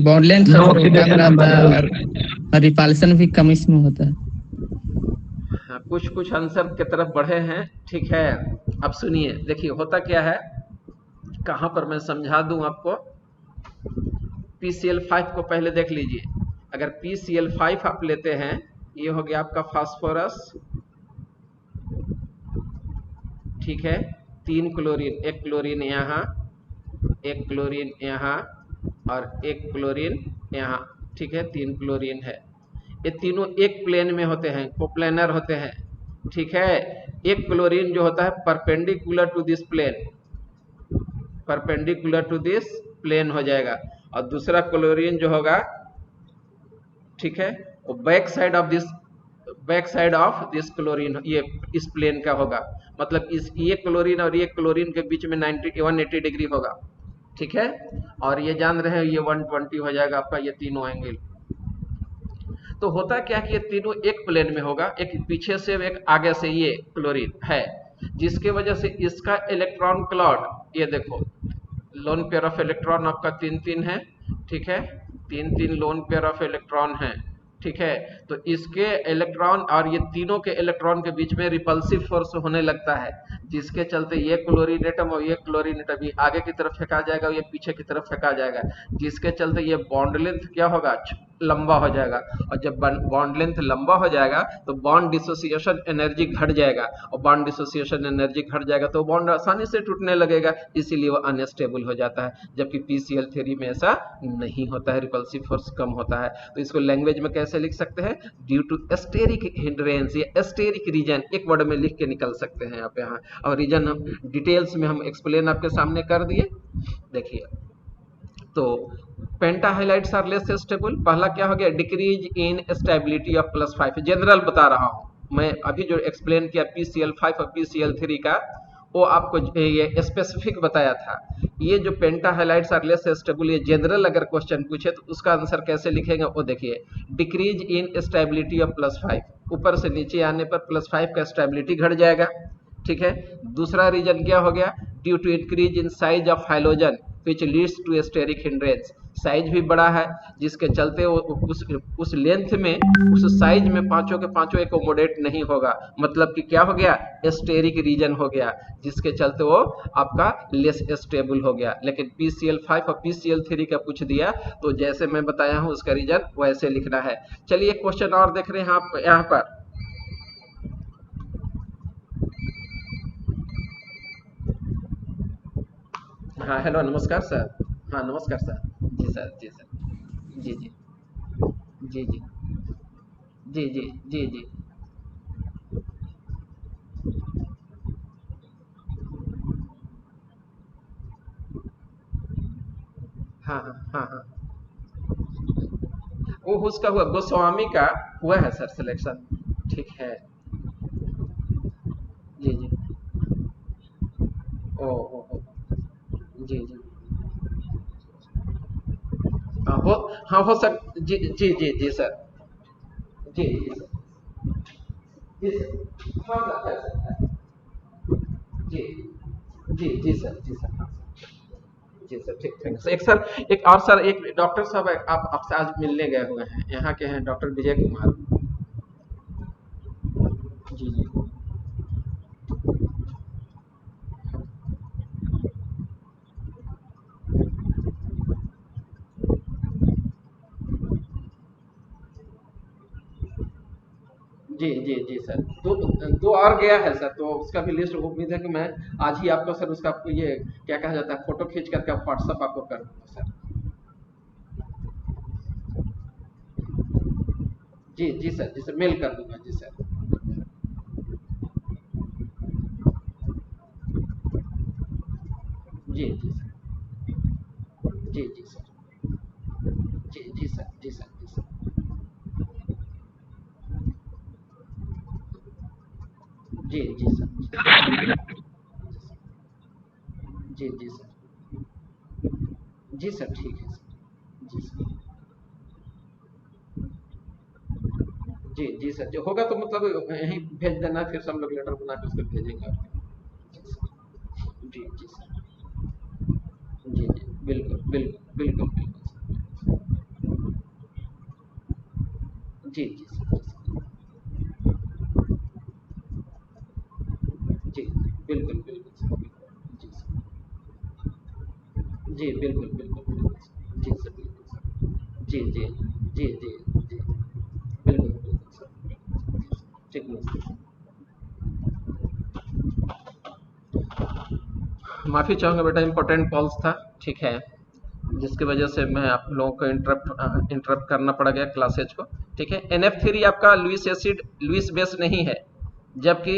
बॉन्ड लेंथ है वो कम रहता है, और रिपल्सन भी कम इसमें होता है। हाँ, कुछ कुछ आंसर की तरफ बढ़े हैं। ठीक है, अब सुनिए, देखिए होता क्या है, कहां पर मैं समझा दूं आपको। PCl5 को पहले देख लीजिए। अगर PCl5 आप लेते हैं, ये हो गया आपका फास्फोरस। ठीक है, 3 क्लोरीन, एक क्लोरीन यहाँ, एक क्लोरीन यहाँ, और एक क्लोरीन यहाँ। ठीक है, 3 क्लोरीन है। ये तीनों एक प्लेन में होते हैं, कोप्लेनर होते हैं। ठीक है, एक क्लोरीन जो होता है perpendicular to this plane, perpendicular to this plane हो जाएगा, और दूसरा क्लोरीन जो होगा, ठीक है, वो back side of this chlorine, ये इस प्लेन का होगा। मतलब इस ये क्लोरीन और ये क्लोरीन के बीच में 180 डिग्री होगा। ठीक है, और ये जान रहे हैं ये 120 हो जाएगा आपका, ये तीनों एंगल। तो होता क्या कि ये तीनों एक प्लेन में होगा, एक पीछे से एक आगे से ये क्लोरीन है, जिसके वजह से इसका इलेक्ट्रॉन क्लॉट, ये देखो लोन पेयर ऑफ इलेक्ट्रॉन आपका 3-3 है। ठीक है, 3-3 लोन पेयर ऑफ इलेक्ट्रॉन है। ठीक है, तो इसके इलेक्ट्रॉन और ये तीनों के इलेक्ट्रॉन के बीच में रिपल्सिव फोर्स होने लगता है, जिसके चलते ये क्लोरीन एटम और ये क्लोरीन एटम ये आगे की तरफ फेंका जाएगा, ये पीछे की तरफ फेंका जाएगा, जिसके चलते ये बॉन्ड लेंथ क्या होगा, लंबा हो जाएगा। और जब बॉन्ड लेंथ लंबा हो जाएगा तो बॉन्ड डिसोसिएशन एनर्जी घट जाएगा, और बॉन्ड डिसोसिएशन एनर्जी घट जाएगा तो बॉन्ड आसानी से टूटने लगेगा, इसीलिए वो अनस्टेबल हो जाता है। जबकि PCl3 में ऐसा नहीं होता है, रिपल्सिव फोर्स कम होता है। तो इसको लैंग्वेज में कैसे लिख सकते हैं, ड्यू टू एस्टेरिक हिंड्रेंस या एस्टेरिक रीजन, एक वर्ड में लिख के निकल सकते हैं आप यहाँ। और रीजन हम डिटेल्स में हम एक्सप्लेन आपके सामने कर दिए। देखिए, तो पेंटा हाइलाइट्स आर लेस स्टेबल, पहला क्या हो गया, decrease in stability of +5, general बता रहा हूं मैं। अभी जो एक्सप्लेन किया PCl5 और PCl3 का, वो आपको ये स्पेसिफिक बताया था। ये जो पेंटा हाइलाइट्स आर लेस स्टेबल, ये जनरल अगर क्वेश्चन पूछे तो उसका आंसर कैसे लिखेंगे वो देखिए, डिक्रीज इन स्टेबिलिटी ऑफ +5, ऊपर से नीचे आने पर +5 का स्टेबिलिटी घट जाएगा, ठीक है। दूसरा रीजन क्या हो गया, due to increase in size of halogen which leads to steric hindrance, size भी बड़ा है जिसके चलते वो उस लेंथ में, उस साइज में पांचों के पांचों एकोमोडेट नहीं होगा, मतलब कि क्या हो गया, स्टेरिक रीजन हो गया, जिसके चलते वो आपका लेस स्टेबल हो गया। लेकिन PCl5 और PCl3 का पूछ दिया तो जैसे मैं बताया हूं उसका रीजन वैसे लिखना है। चलिए क्वेश्चन और देख रहे हैं आप यहाँ पर। हाँ हेलो, नमस्कार सर। हाँ नमस्कार सर। जी सर, जी सर, जी जी जी जी जी जी जी जी। हाँ हाँ हाँ हाँ, वो उसका हुआ, गोस्वामी का हुआ है सर सिलेक्शन, ठीक है। जी जी, ओ जी जी, हाँ हो, हाँ हो सक, जी जी जी जी सर, जी जी सर, जी सर, हाँ सर कर सकता है, जी जी जी सर, जी सर, हाँ जी सर, ठीक, थैंक यू। एक सर, एक और सर, एक डॉक्टर साहब आप आपसे आज मिलने गए हुए हैं, यहाँ के हैं डॉक्टर विजय कुमार। जी जी जी जी जी सर, दो दो और गया है सर, तो उसका भी लिस्ट उम्मीद है कि मैं आज ही आपको सर उसका ये क्या कहा जाता है, फोटो खींच करके व्हाट्सएप आपको कर दूंगा सर। जी जी सर, जी सर, मेल कर दूंगा, जी सर। जी जी सर, जी जी सर, जी जी सर, जी सर, जी सर, जी जी सर, जी जी सर, जी सर, ठीक है सर, जी सर, जी जी सर, जो होगा तो मतलब यहीं भेज देना, फिर सब लोग लेटर बना के उसको भेजेंगे आपको। जी जी सर, जी जी, बिल्कुल बिल्कुल बिल्कुल बिल्कुल सर। जी जी सर, जी सर, जी बिल्कुल बिल्कुल सर, बिल्कुल जी सर, जी बिल्कुल बिल्कुल बिल्कुल सर, जी सर, बिल्कुल सर, जी जी जी जी जी, बिल्कुल बिल्कुल सर, बिल्कुल सर, ठीक, नमस्ते। माफी चाहूंगा बेटा, इंपॉर्टेंट कॉल्स था, ठीक है, जिसकी वजह से मैं आप लोगों को इंटरप्ट करना पड़ गया क्लासेज को, ठीक है। NF3 आपका लुइस एसिड, लुइस बेस नहीं है, जबकि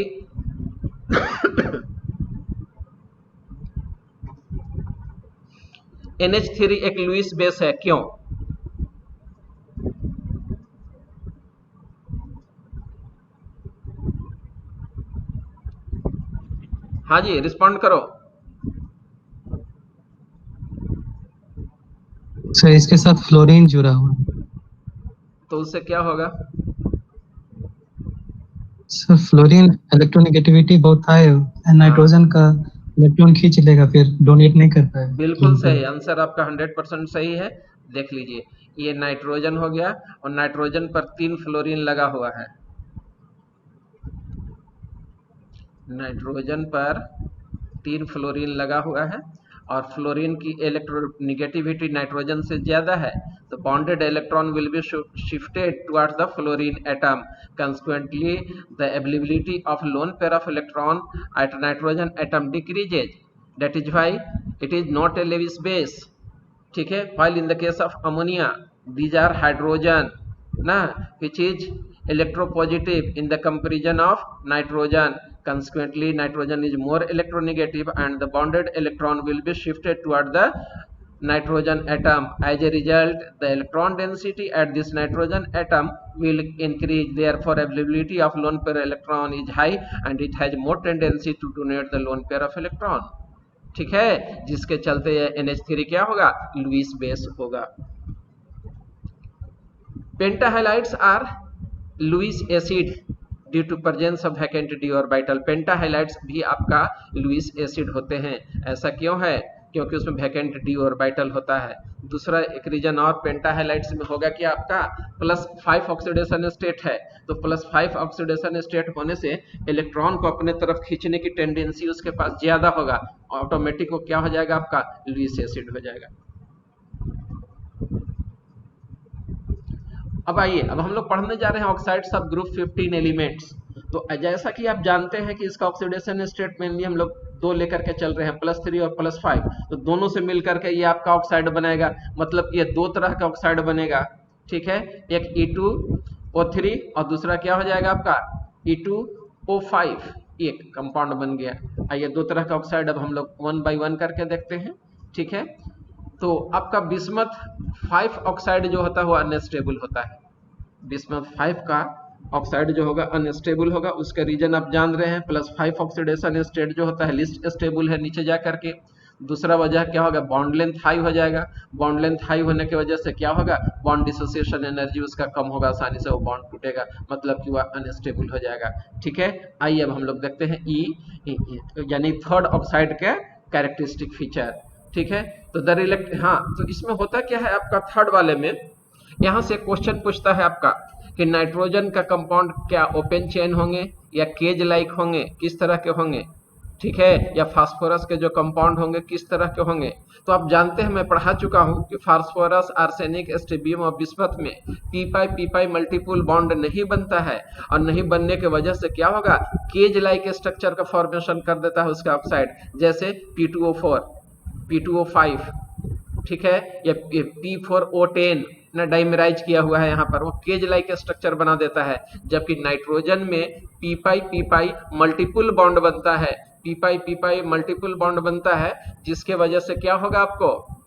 NH3 एक लुइस बेस है, क्यों? हाँ जी, रिस्पॉन्ड करो। सर इसके साथ फ्लोरीन जुड़ा हुआ है। तो उससे क्या होगा? सर फ्लोरीन इलेक्ट्रोनेगेटिविटी बहुत हाई है, हाँ, नाइट्रोजन का इलेक्ट्रॉन खींच लेगा, फिर डोनेट नहीं कर पाएगा। बिल्कुल सही आंसर आपका, 100% सही है। देख लीजिए, ये नाइट्रोजन हो गया और नाइट्रोजन पर 3 फ्लोरीन लगा हुआ है, नाइट्रोजन पर 3 फ्लोरीन लगा हुआ है, और फ्लोरीन की इलेक्ट्रोनेगेटिविटी नाइट्रोजन से ज्यादा है, तो bonded electron will be shifted towards the fluorine atom, consequently the availability of lone pair of electron at nitrogen atom decreases, that is why it is not a Lewis base, ठीक है। while in the case of ammonia these are hydrogen ना, which is electropositive in the comparison of nitrogen, consequently nitrogen is more electronegative and the bonded electron will be shifted toward the nitrogen atom. As a result, the electron density at this nitrogen atom will increase, therefore availability of lone pair electron is high and it has more tendency to donate the lone pair of electron, ठीक है, जिसके चलते ये NH3 क्या होगा, Lewis base होगा। Pentahalides are Lewis acid due to presence of vacant D orbital. Pentahalides भी आपका लुईस एसिड होते हैं। ऐसा क्यों है, क्योंकि उसमें वैकेंट डी ऑर्बिटल होता है। दूसरा एक रीजन और पेंटाहाइलाइड्स में होगा कि आपका +5 ऑक्सीडेशन स्टेट है, तो +5 ऑक्सीडेशन स्टेट होने से इलेक्ट्रॉन को अपने तरफ खींचने की टेंडेंसी उसके पास ज्यादा होगा, ऑटोमेटिक वो क्या हो जाएगा, आपका लुईस एसिड हो जाएगा। अब आइए, अब हम लोग पढ़ने जा रहे हैं ऑक्साइड्स ऑफ ग्रुप 15 एलिमेंट्स। तो जैसा कि आप जानते हैं कि इसका ऑक्सीडेशन स्टेट मेनली हम लोग 2 लेकर के चल रहे हैं, +3 और +5, तो दोनों से मिलकर के ये आपका ऑक्साइड बनेगा, मतलब ये 2 तरह का ऑक्साइड बनेगा, ठीक है, एक E2O3 और दूसरा क्या हो जाएगा आपका E2O5, एक कंपाउंड बन गया। आइए 2 तरह का ऑक्साइड अब हम लोग 1 बाय 1 करके देखते हैं, ठीक है। तो आपका बिस्मथ 5 ऑक्साइड जो होता है वो अनस्टेबल होता है। बिस्मथ 5 का ऑक्साइड जो होगा अनस्टेबल होगा, उसका रीजन आप जान रहे हैं, +5 ऑक्सीडेशन स्टेट जो होता है लिस्ट स्टेबल है नीचे जा करके। दूसरा वजह क्या होगा, बॉन्ड लेंथ हाई हो जाएगा। बॉन्ड लेंथ हाई होने की वजह से क्या होगा, बॉन्ड डिसोसिएशन एनर्जी उसका कम होगा, आसानी से वो बॉन्ड टूटेगा, मतलब कि वह अनस्टेबल हो जाएगा, ठीक है। आइए अब हम लोग देखते हैं यानी थर्ड ऑक्साइड का कैरेक्टरिस्टिक फीचर, ठीक है। तो तो इसमें होता क्या है आपका थर्ड वाले में, यहाँ से क्वेश्चन पूछता है आपका कि नाइट्रोजन का कंपाउंड क्या ओपन चेन होंगे या केज लाइक होंगे, किस तरह के होंगे, ठीक है, या फास्फोरस के जो कंपाउंड होंगे किस तरह के होंगे। तो आप जानते हैं, मैं पढ़ा चुका हूं कि फास्फोरस, आर्सेनिक, स्ट्रोबियम और बिस्मथ में पी पाई मल्टीपल बॉन्ड नहीं बनता है, और नहीं बनने की वजह से क्या होगा, केज लाइक स्ट्रक्चर का फॉर्मेशन कर देता है उसका ऑक्साइड, जैसे P2O4, P2O5, ठीक है, या P4O10 ना डाइमराइज किया हुआ है यहाँ पर, वो केज लाइक स्ट्रक्चर बना देता है। जबकि नाइट्रोजन में पी पाई मल्टीपल बॉन्ड बनता है, पी पाई मल्टीपल बॉन्ड बनता है, जिसके वजह से क्या होगा, आपको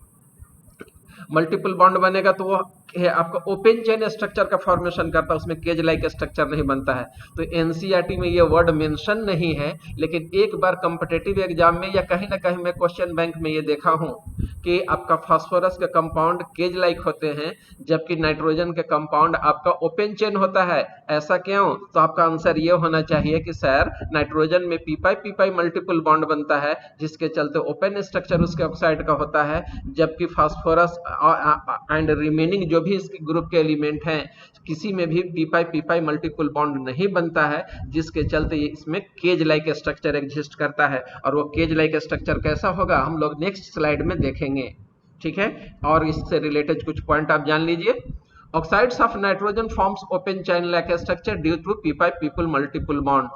मल्टीपल बॉन्ड बनेगा तो वो है आपका ओपन चेन स्ट्रक्चर का फॉर्मेशन करता है, उसमें केज लाइक स्ट्रक्चर नहीं बनता है। तो एनसीईआरटी में ये वर्ड मेंशन नहीं है, लेकिन एक बार कॉम्पिटिटिव एग्जाम में या कहीं ना कहीं मैं क्वेश्चन बैंक में ये देखा हूं कि आपका फास्फोरस के कंपाउंड केज लाइक होते हैं, जबकि नाइट्रोजन के कंपाउंड आपका ओपन चेन होता है। ऐसा क्यों? तो आपका आंसर ये होना चाहिए कि सर नाइट्रोजन में पी पाई मल्टीपल बॉन्ड बनता है, जिसके चलते ओपन स्ट्रक्चर उसके ऑक्साइड का होता है, जबकि फास्फोरस एंड रिमेनिंग जो भी इसके ग्रुप के एलिमेंट हैं किसी में भी पी पाई मल्टीपल बॉन्ड नहीं बनता है, जिसके चलते ये इसमें केज लाइक स्ट्रक्चर एग्जिस्ट करता है। और वो केज लाइक स्ट्रक्चर कैसा होगा हम लोग नेक्स्ट स्लाइड में देखेंगे, ठीक है। और इससे रिलेटेड कुछ पॉइंट आप जान लीजिए। Oxides of nitrogen forms open chain like structure due to p people multiple bond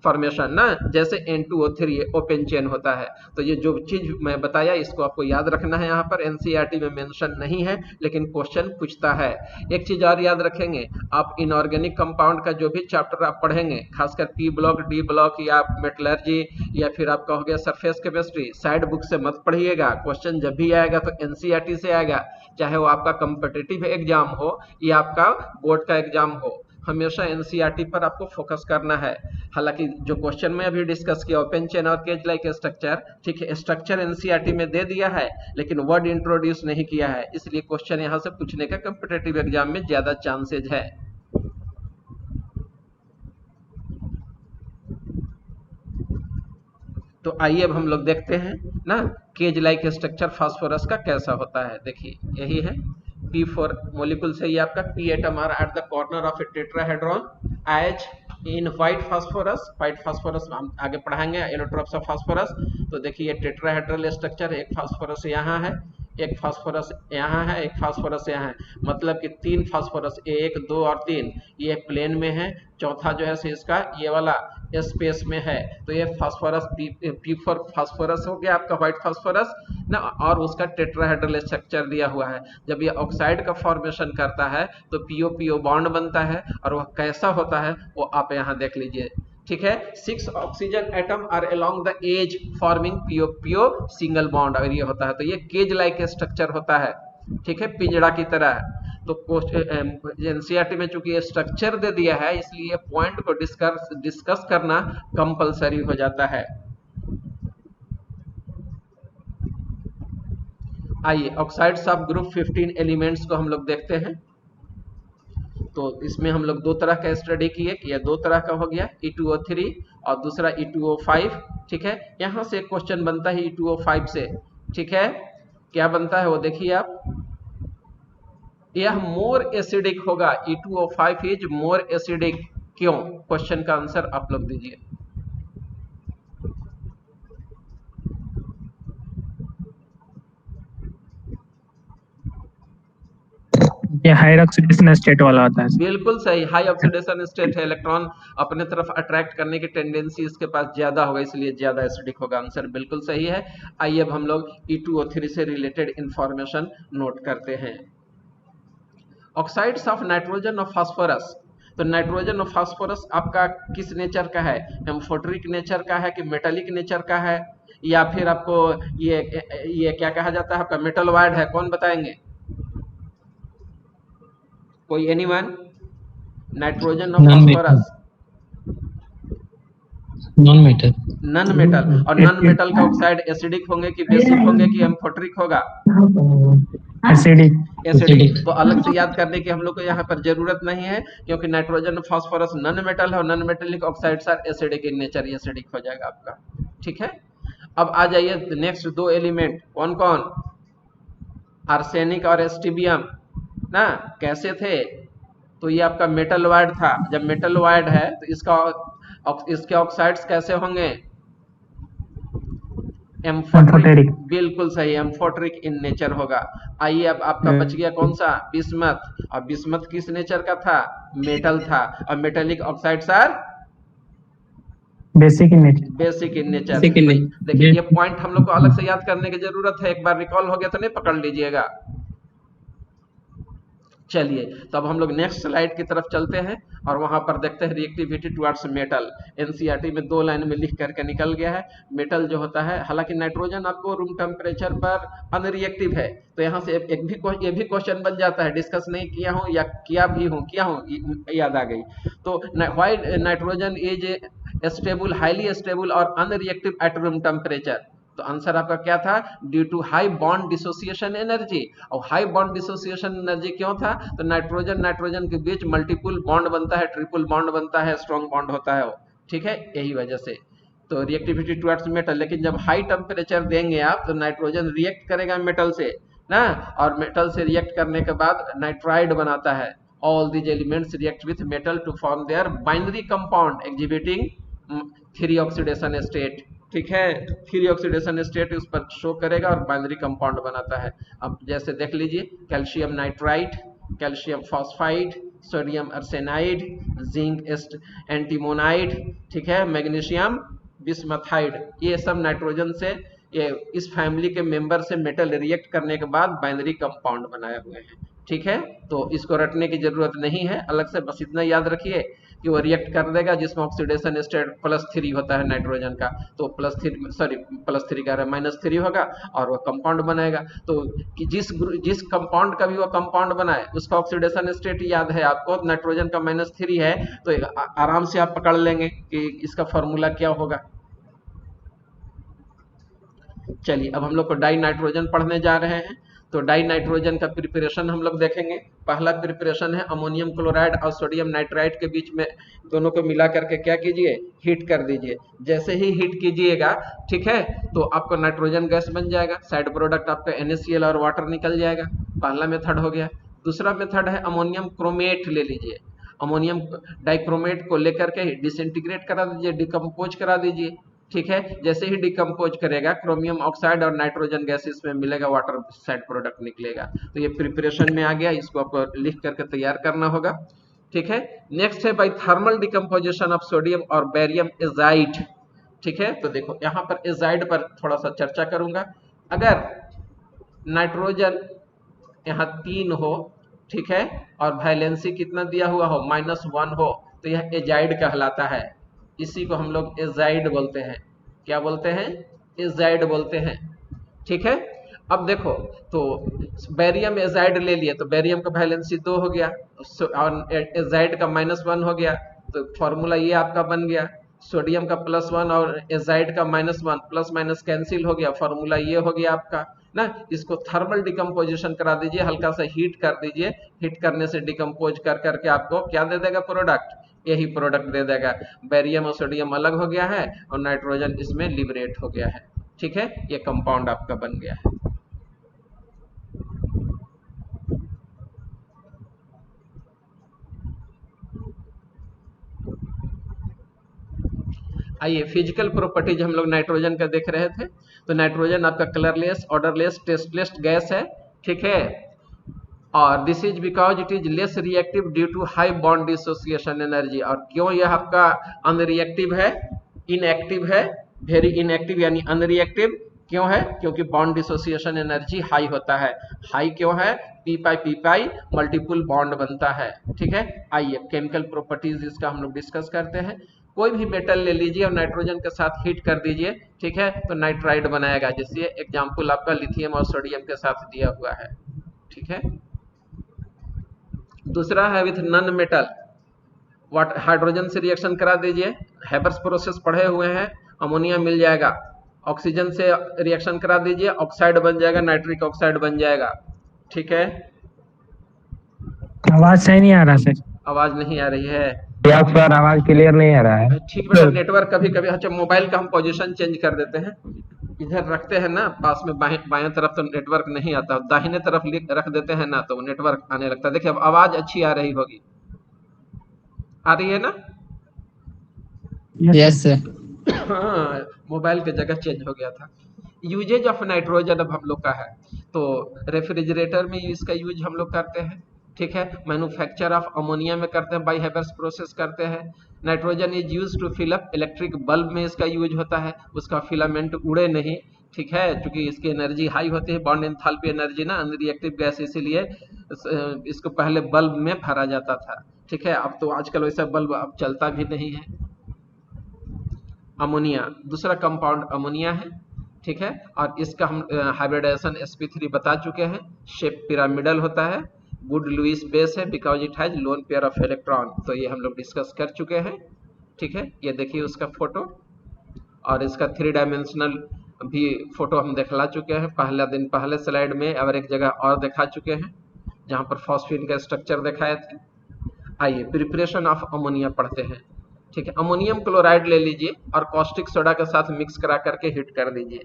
formation ना, जैसे N2O3 ओपन चेन होता है। तो ये जो चीज मैं बताया इसको आपको याद रखना है, यहाँ पर एनसीईआरटी में मेंशन नहीं है लेकिन क्वेश्चन पूछता है। एक चीज और याद रखेंगे, आप इनऑर्गेनिक कंपाउंड का जो भी चैप्टर आप पढ़ेंगे, खासकर पी ब्लॉक, डी ब्लॉक या मेटलर्जी या फिर आपका हो गया सरफेस केमिस्ट्री, साइड बुक से मत पढ़िएगा। क्वेश्चन जब भी आएगा तो एनसीईआरटी से आएगा, चाहे वो आपका कॉम्पिटिटिव एग्जाम हो या आपका बोर्ड का एग्जाम हो, हमेशा एनसीईआरटी पर आपको फोकस करना है। हालांकि जो क्वेश्चन में अभी डिस्कस किया ओपन चेन और केज लाइक स्ट्रक्चर, ठीक है, स्ट्रक्चर एनसीईआरटी में दे दिया है लेकिन वर्ड इंट्रोड्यूस नहीं किया है, इसलिए क्वेश्चन यहां से पूछने का कॉम्पिटिटिव एग्जाम में ज्यादा चांसेज है। तो आइए अब हम लोग देखते हैं ना केज लाइक स्ट्रक्चर फास्फोरस का कैसा होता है। देखिए यही है P4 मोलिकुल से, ये आपका P atom are at the corner of a tetrahedron as in white phosphorus. White phosphorus हम आगे पढ़ाएंगे, एलोट्रोप्स ऑफ फास्फोरस। तो देखिए टेट्राहेड्रल स्ट्रक्चर, एक फास्फोरस यहाँ है, एक फास्फोरस यहाँ है, एक फास्फोरस यहाँ है, मतलब कि 3 फास्फोरस 1, 2 और 3 ये प्लेन में है, चौथा जो है इसका ये वाला स्पेस में है। तो ये फास्फोरस P4 फास्फोरस हो गया आपका व्हाइट फास्फोरस ना, और उसका टेट्राहेड्रल स्ट्रक्चर दिया हुआ है। जब ये ऑक्साइड का फॉर्मेशन करता है तो PO बॉन्ड बनता है, और वह कैसा होता है वो आप यहाँ देख लीजिए, ठीक है। 6 oxygen atom are along the edge forming PO single bond, अगर ये होता है तो ये केज लाइक स्ट्रक्चर होता है, ठीक है, पिंजड़ा की तरह। तो एनसीईआरटी में चूंकि ये स्ट्रक्चर दे दिया है इसलिए पॉइंट को डिस्कस करना कंपलसरी हो जाता है। आइए ऑक्साइड्स ऑफ ग्रुप 15 एलिमेंट्स को हम लोग देखते हैं। तो इसमें हम लोग दो तरह का स्टडी किए कि यह दो तरह का हो गया, E2O3 और दूसरा E2O5। ठीक है, यहाँ से एक क्वेश्चन बनता है E2O5 से। ठीक है, क्या बनता है वो देखिए आप, यह मोर एसिडिक होगा, E2O5 इज मोर एसिडिक। क्यों? क्वेश्चन का आंसर आप लोग दीजिए। ये हायर ऑक्सीडेशन स्टेट वाला होता है। बिल्कुल सही, हाई ऑक्सीडेशन स्टेट है, इलेक्ट्रॉन अपने तरफ अट्रैक्ट करने की टेंडेंसी इसके पास ज्यादा होगा, इसलिए ज्यादा एसिडिक होगा। आंसर बिल्कुल सही है। आइए अब हम लोग E2O3 से रिलेटेड इंफॉर्मेशन नोट करते हैं। ऑक्साइड्स ऑफ नाइट्रोजन और फास्फोरस। तो नाइट्रोजन और फास्फोरस आपका किस नेचर का है? एम्फोटरिक नेचर का है कि मेटालिक नेचर का है, या फिर आपको ये क्या कहा जाता है, आपका मेटल वायर्ड है? कौन बताएंगे? कोई एनीवन? नाइट्रोजन और phosphorus non metal. Non metal. और नन मेटल का ऑक्साइड एसिडिक होंगे कि बेसिक होंगे कि एम्फोटरिक होगा? एसिडिक। एसिडिक। तो अलग से याद करने की हम लोग को यहाँ पर जरूरत नहीं है, क्योंकि नाइट्रोजन और फास्फोरस नन मेटल है और non metallic oxides are acidic in nature, acidic हो जाएगा आपका। ठीक है, अब आ जाइए नेक्स्ट दो एलिमेंट, कौन कौन? आर्सेनिक और एस्टिबियम ना, कैसे थे? तो ये आपका मेटल वायर्ड था। जब मेटल वायर्ड है तो इसके ऑक्साइड्स कैसे होंगे? एम्फोटरिक। बिल्कुल सही, एम्फोटरिक इन नेचर होगा। आइए अब आपका बच गया कौन सा? बिस्मथ। और बिस्मथ किस नेचर का था? मेटल था। और metallic oxides are basic in nature. Basic in nature. देखिए ये पॉइंट हम लोग को अलग से याद करने की जरूरत है, एक बार रिकॉल हो गया तो नहीं पकड़ लीजिएगा। चलिए तो अब हम लोग नेक्स्ट स्लाइड की तरफ चलते हैं और वहां पर देखते हैं रिएक्टिविटी टुवर्ड्स मेटल। एनसीईआरटी में 2 लाइन में लिख करके निकल गया है। मेटल जो होता है, हालांकि नाइट्रोजन आपको रूम टेम्परेचर पर अनरिएक्टिव है, तो यहाँ से ये भी क्वेश्चन बन जाता है, डिस्कस नहीं किया हूँ या किया हूँ, याद आ गई। तो why nitrogen is stable, highly stable और अनरिएक्टिव एट रूम टेम्परेचर? तो आंसर आपका क्या था? Due to high bond dissociation energy. और हाई बॉन्ड डिसोसिएशन एनर्जी क्यों था? तो नाइट्रोजन के बीच मल्टीपल बॉन्ड बनता है, ट्रिपल बॉन्ड बनता है, स्ट्रॉन्ग बॉन्ड होता है वो। ठीक है, यही वजह से तो रिएक्टिविटी टुवर्ड्स मेटल। लेकिन जब हाई टेम्परेचर देंगे आप तो नाइट्रोजन रिएक्ट करेगा मेटल से ना, और मेटल से रिएक्ट करने के बाद नाइट्राइड बनाता है। All these elements react with metal to form their binary compound exhibiting 3 oxidation state. ठीक है, 3 ऑक्सीडेशन स्टेट उस पर शो करेगा और बाइनरी कंपाउंड बनाता है। अब जैसे देख लीजिए, calcium nitride, calcium phosphide, sodium arsenide, zinc antimonide, ठीक है, मैग्नीशियम बिस्मथाइड, ये सब नाइट्रोजन से, ये इस फैमिली के मेंबर से मेटल रिएक्ट करने के बाद बाइनरी कंपाउंड बनाए हुए हैं। ठीक है, तो इसको रटने की जरूरत नहीं है अलग से, बस इतना याद रखिए कि वो रिएक्ट कर देगा जिसमें ऑक्सीडेशन स्टेट +3 होता है नाइट्रोजन का, तो +3 का -3 होगा और वो कंपाउंड बनाएगा। तो कि जिस कंपाउंड का भी वो कंपाउंड बनाए उसका ऑक्सीडेशन स्टेट याद है आपको, नाइट्रोजन का -3 है, तो आराम से आप पकड़ लेंगे कि इसका फॉर्मूला क्या होगा। चलिए अब हम लोग को डाई नाइट्रोजन पढ़ने जा रहे हैं। तो डाई नाइट्रोजन का प्रिपरेशन हम लोग देखेंगे। पहला प्रिपरेशन है अमोनियम क्लोराइड और सोडियम नाइट्राइड के बीच में दोनों को मिला करके क्या कीजिए, हीट कर दीजिए। जैसे ही हीट कीजिएगा, ठीक है, तो आपको नाइट्रोजन गैस बन जाएगा, साइड प्रोडक्ट आपका NaCl और वाटर निकल जाएगा। पहला मेथड हो गया। दूसरा मेथड है अमोनियम क्रोमेट ले लीजिए, अमोनियम डाइक्रोमेट को लेकर के डिसइंटीग्रेट करा दीजिए, डिकम्पोज करा दीजिए। ठीक है, जैसे ही डिकम्पोज करेगा क्रोमियम ऑक्साइड और नाइट्रोजन गैस इसमें मिलेगा, वाटर साइड प्रोडक्ट निकलेगा। तो ये प्रिपरेशन में आ गया, इसको आपको लिख करके तैयार करना होगा। ठीक है, नेक्स्ट है by thermal decomposition of sodium और बेरियम एजाइड। ठीक है, तो देखो यहाँ पर एजाइड पर थोड़ा सा चर्चा करूंगा। अगर नाइट्रोजन यहाँ 3 हो, ठीक है, और वैलेंसी कितना दिया हुआ हो, -1 हो, तो यह एजाइड कहलाता है। इसी को हम लोग एजाइड बोलते हैं। क्या बोलते हैं? एजाइड बोलते हैं। ठीक है, अब देखो तो बेरियम एजाइड ले लिए तो बेरियम का वैलेंसी 2 हो गया और एजाइड का -1 हो गया, तो फॉर्मूला ये आपका बन गया। सोडियम का +1 और एजाइड का -1, प्लस माइनस कैंसिल हो गया, फॉर्मूला ये हो गया आपका। ना। इसको थर्मल डिकम्पोजिशन करा दीजिए, हल्का सा हीट कर दीजिए, हीट करने से डिकम्पोज कर करके आपको क्या दे देगा प्रोडक्ट, यही प्रोडक्ट दे देगा। बेरियम और सोडियम अलग हो गया है और नाइट्रोजन इसमें लिबरेट हो गया है। ठीक है, ये कंपाउंड आपका बन गया है। आइए फिजिकल प्रॉपर्टीज हम लोग नाइट्रोजन का देख रहे थे। तो नाइट्रोजन आपका कलरलेस, ऑर्डरलेस, टेस्टलेस गैस है। ठीक है, और this is because it is less reactive due to high bond dissociation energy. और क्यों यह आपका अनरिएक्टिव है, इनएक्टिव है, वेरी इनएक्टिव यानी अनरिएक्टिव क्यों है, क्योंकि बॉन्ड डिसोसिएशन एनर्जी हाई होता है। हाई क्यों है, पी पाई मल्टीपल बॉन्ड बनता है। ठीक है, आइए केमिकल प्रॉपर्टीज इसका हम लोग डिस्कस करते हैं। कोई भी मेटल ले लीजिए और नाइट्रोजन के साथ हीट कर दीजिए, ठीक है, तो नाइट्राइड बनाएगा, जैसे एग्जांपल आपका लिथियम और सोडियम के साथ दिया हुआ है। ठीक है, दूसरा है with non metal, what hydrogen से रिएक्शन करा दीजिए, हैबर्स प्रोसेस पढ़े हुए हैं, अमोनिया मिल जाएगा। ऑक्सीजन से रिएक्शन करा दीजिए, ऑक्साइड बन जाएगा, नाइट्रिक ऑक्साइड बन जाएगा। ठीक है, आवाज सही नहीं आ रहा सर। आवाज नहीं आ रही है, या सर आवाज क्लियर नहीं आ रहा है। ठीक बेटा, नेटवर्क कभी कभी, अच्छा मोबाइल का हम पोजीशन चेंज कर देते हैं, इधर रखते हैं ना पास में, बाएं तरफ तो नेटवर्क नहीं आता, दाहिने तरफ रख देते हैं ना तो नेटवर्क आने लगता है। देखिए अब आवाज अच्छी आ रही होगी, आ रही है ना? Yes sir. हाँ, मोबाइल की जगह चेंज हो गया था। यूजेज ऑफ नाइट्रोजन अब हम लोग का है, तो रेफ्रिजरेटर में इसका यूज हम लोग करते हैं। ठीक है, मैन्युफैक्चर ऑफ अमोनिया में करते हैं, बाई हैबर्स प्रोसेस करते हैं। Nitrogen is use to fill up electric bulb में इसका यूज होता है, उसका फिलामेंट उड़े नहीं। ठीक है, क्योंकि इसकी एनर्जी हाई होती है, बॉन्ड एंथैल्पी एनर्जी ना, अनरिएक्टिव गैस, इसीलिए इसको पहले बल्ब में भरा जाता था। ठीक है, अब तो आजकल वैसा बल्ब अब चलता भी नहीं है। अमोनिया दूसरा कंपाउंड अमोनिया है। ठीक है, और इसका हम हाइब्रिडाइजेशन sp3 बता चुके हैं, शेप पिरामिडल होता है, गुड लुइस बेस है because it has lone pair of electron, तो ये हम लोग डिस्कस कर चुके हैं। ठीक है, ये देखिए उसका फोटो, और इसका 3 डायमेंशनल भी फोटो हम दिखला चुके हैं पहला दिन, पहले स्लाइड में, और एक जगह और दिखा चुके हैं जहां पर फॉस्फीन का स्ट्रक्चर दिखाए थे। आइए प्रिपरेशन ऑफ अमोनिया पढ़ते हैं। ठीक है, अमोनियम क्लोराइड ले लीजिए और कॉस्टिक सोडा के साथ मिक्स करा करके हीट कर दीजिए।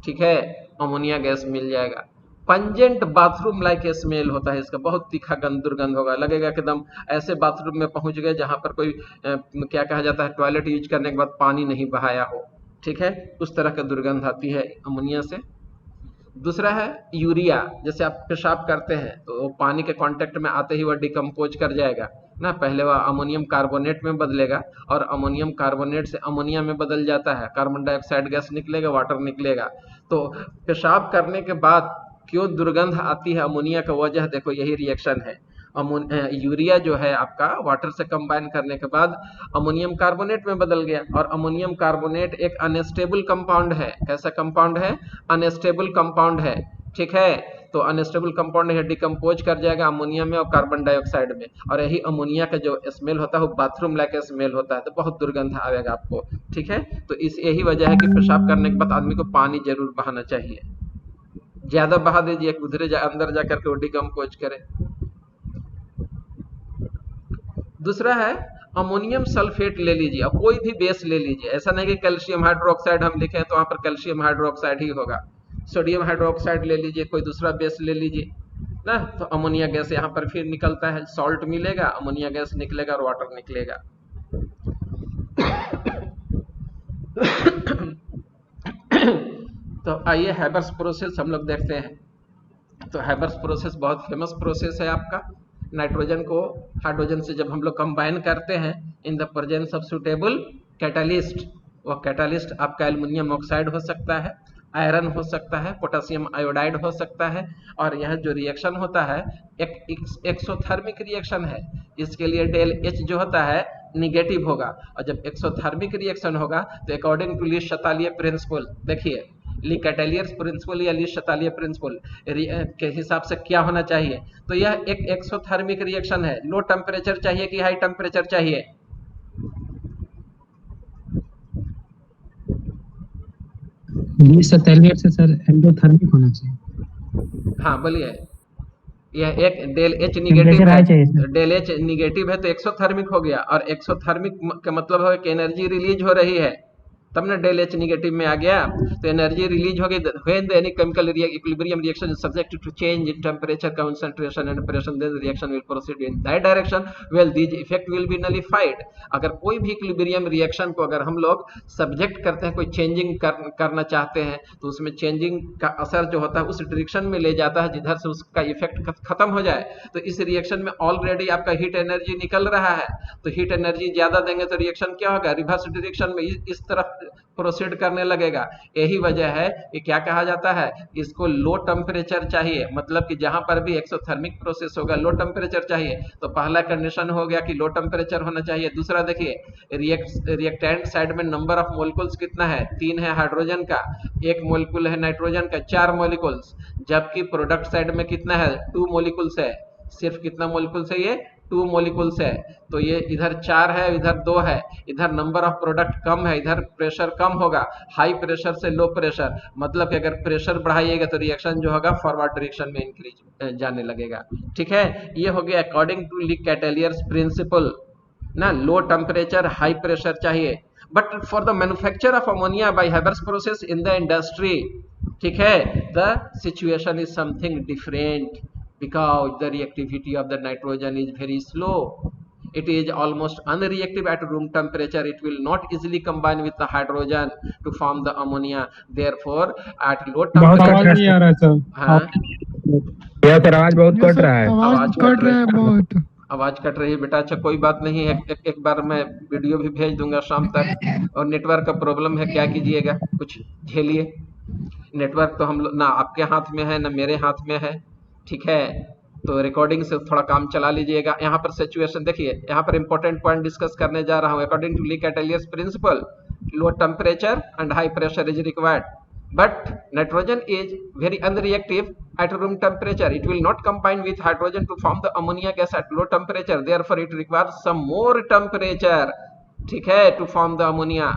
ठीक है, अमोनिया गैस मिल जाएगा। पंजेंट बाथरूम लाइक स्मेल होता है इसका, बहुत तीखा दुर्गंध होगा, लगेगा कि एकदम ऐसे बाथरूम में पहुंच गए जहां पर कोई क्या कहा जाता है, टॉयलेट यूज करने के बाद पानी नहीं बहाया हो। ठीक है, उस तरह का दुर्गंध आती है अमोनिया से। दूसरा है यूरिया, जैसे आप पेशाब करते हैं तो पानी के कांटेक्ट में आते ही वह डिकम्पोज कर जाएगा ना, पहले वह अमोनियम कार्बोनेट में बदलेगा और अमोनियम कार्बोनेट से अमोनिया में बदल जाता है, कार्बन डाइऑक्साइड गैस निकलेगा, वाटर निकलेगा। तो पेशाब करने के बाद क्यों दुर्गंध आती है अमोनिया का, वजह देखो यही रिएक्शन है। यूरिया जो है आपका वाटर से कंबाइन करने के बाद अमोनियम कार्बोनेट में बदल गया, और अमोनियम कार्बोनेट एक अनस्टेबल कंपाउंड है। कैसा कंपाउंड है? अनस्टेबल कंपाउंड है। ठीक है, तो अनस्टेबल कंपाउंड है, डिकम्पोज कर जाएगा अमोनिया में और कार्बन डाइऑक्साइड में, और यही अमोनिया का जो स्मेल होता है वो बाथरूम लाइक स्मेल होता है, तो बहुत दुर्गंध आएगा आपको। ठीक है, तो इस यही वजह है कि पेशाब करने के बाद आदमी को पानी जरूर बहाना चाहिए, ज्यादा बहा दीजिए उधरे अंदर जा करके वो डिकम्पोज करे। दूसरा है अमोनियम सल्फेट ले लीजिए, अब कोई भी बेस ले लीजिए, ऐसा नहीं कि कैल्शियम हाइड्रोक्साइड हम लिखे तो वहां पर कैल्शियम हाइड्रोक्साइड ही होगा, सोडियम हाइड्रोक्साइड ले लीजिए, कोई दूसरा बेस ले लीजिए ना, तो अमोनिया गैस यहाँ पर फिर निकलता है, सॉल्ट मिलेगा, अमोनिया गैस निकलेगा और वाटर निकलेगा। तो आइए हैबर्स प्रोसेस हम लोग देखते हैं। तो हैबर्स प्रोसेस बहुत फेमस प्रोसेस है आपका। नाइट्रोजन को हाइड्रोजन से जब हम लोग कंबाइन करते हैं in the presence of suitable catalyst, वह कैटालिस्ट आपका एल्युमिनियम ऑक्साइड हो सकता है, आयरन हो सकता है, पोटेशियम आयोडाइड हो सकता है, और यह जो रिएक्शन होता है एक एक्सोथर्मिक रिएक्शन है, इसके लिए डेल एच जो होता है निगेटिव होगा, और जब एक्सोथर्मिक रिएक्शन होगा तो अकॉर्डिंग टू ली शतालीय प्रिंसिपल, देखिए ली कैटेलियर्स प्रिंसिपल या ली शतालीय प्रिंसिपल के हिसाब से क्या होना चाहिए, तो यह एक एक्सोथर्मिक रिएक्शन है, लो टेम्परेचर चाहिए कि हाई टेम्परेचर चाहिए? ली शतालीय से सर एंडोथर्मिक होना चाहिए। हाँ बोलिए। यह एक डेल एच निगेटिव टेम्परेचर है, हाई चाहिए सर। डेल एच निगेटिव है तो एक्सोथर्मिक हो गया, और एक्सोथर्मिक का मतलब है कि एनर्जी रिलीज हो रही है, तब ना डेल एच निगेटिव में आ गया। तो एनर्जी रिलीज होगी when any chemical equilibrium reaction is subject to change in temperature, concentration and pressure, then reaction will proceed in that direction, well these effect will be nullified. अगर कोई भी equilibrium reaction को अगर हम लोग subject करते हैं, कोई चेंजिंग करना चाहते हैं, तो उसमें चेंजिंग का असर जो होता है उस डायरेक्शन में ले जाता है जिधर से उसका इफेक्ट खत्म हो जाए। तो इस रिएक्शन में ऑलरेडी आपका हीट एनर्जी निकल रहा है, तो हीट एनर्जी ज्यादा देंगे तो रिएक्शन क्या होगा, रिवर्स डायरेक्शन में इस तरफ प्रोसीड करने लगेगा। यही वजह है कि क्या कहा जाता है, इसको लो टेम्परेचर चाहिए, मतलब कि जहां पर भी एक्सोथर्मिक प्रोसेस होगा लो टेम्परेचर चाहिए। तो पहला कंडीशन हो गया कि लो टेम्परेचर होना चाहिए। दूसरा देखिए रिएक्टेंट साइड में नंबर ऑफ मोलिकुल्स कितना है, 3 है हाइड्रोजन का, 1 मोलिकुल है नाइट्रोजन का, 4 मोलिकुल्स। जबकि प्रोडक्ट साइड में कितना है, 2 मोलिकुल्स है। सिर्फ कितना मोलिकुल्स है, ये 2 मोलिकुल्स है। तो ये इधर 4 है, इधर 2 है, इधर नंबर ऑफ प्रोडक्ट कम है, इधर प्रेशर कम होगा, हाई प्रेशर से लो प्रेशर, मतलब कि अगर प्रेशर बढ़ाइएगा तो रिएक्शन जो होगा फॉरवर्ड डायरेक्शन में इंक्रीज जाने लगेगा। ठीक है, ये हो गया according to Le Chatelier's principal ना, लो टेम्परेचर हाई प्रेशर चाहिए। But for the manufacture of ammonia bye Haber's process in the industry, ठीक है, the situation is something different because the reactivity of the nitrogen is very slow. It is almost unreactive at room temperature. It will not easily combine with the hydrogen to form the ammonia. Therefore, at low बहुत आवाज temperature, नहीं आ रहा है sir. हाँ, यह sir आवाज बहुत cut रहा है। आवाज कट रहा है बहुत, आवाज कट रही है बेटा। अच्छा कोई बात नहीं है, एक बार मैं वीडियो भी भेज दूंगा शाम तक। और नेटवर्क का प्रॉब्लम है, क्या कीजिएगा, कुछ झेलिए। नेटवर्क तो हम लोग ना आपके हाथ में है ना मेरे हाथ में है, ठीक है। तो रिकॉर्डिंग से थोड़ा काम चला लीजिएगा। यहाँ पर सिचुएशन देखिए, यहाँ पर इंपॉर्टेंट पॉइंट डिस्कस करने जा रहा हूँ। According to Le Chatelier's principle, low temperature and high pressure is required, but nitrogen is very unreactive at room temperature. It will not combine with hydrogen to form the ammonia gas at low temperature. Therefore, it requires some more temperature, ठीक है, to form the ammonia.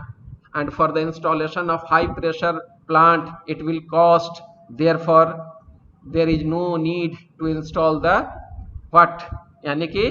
And for the installation of high pressure plant, it will cost. Therefore, there is no need to install the what, यानी कि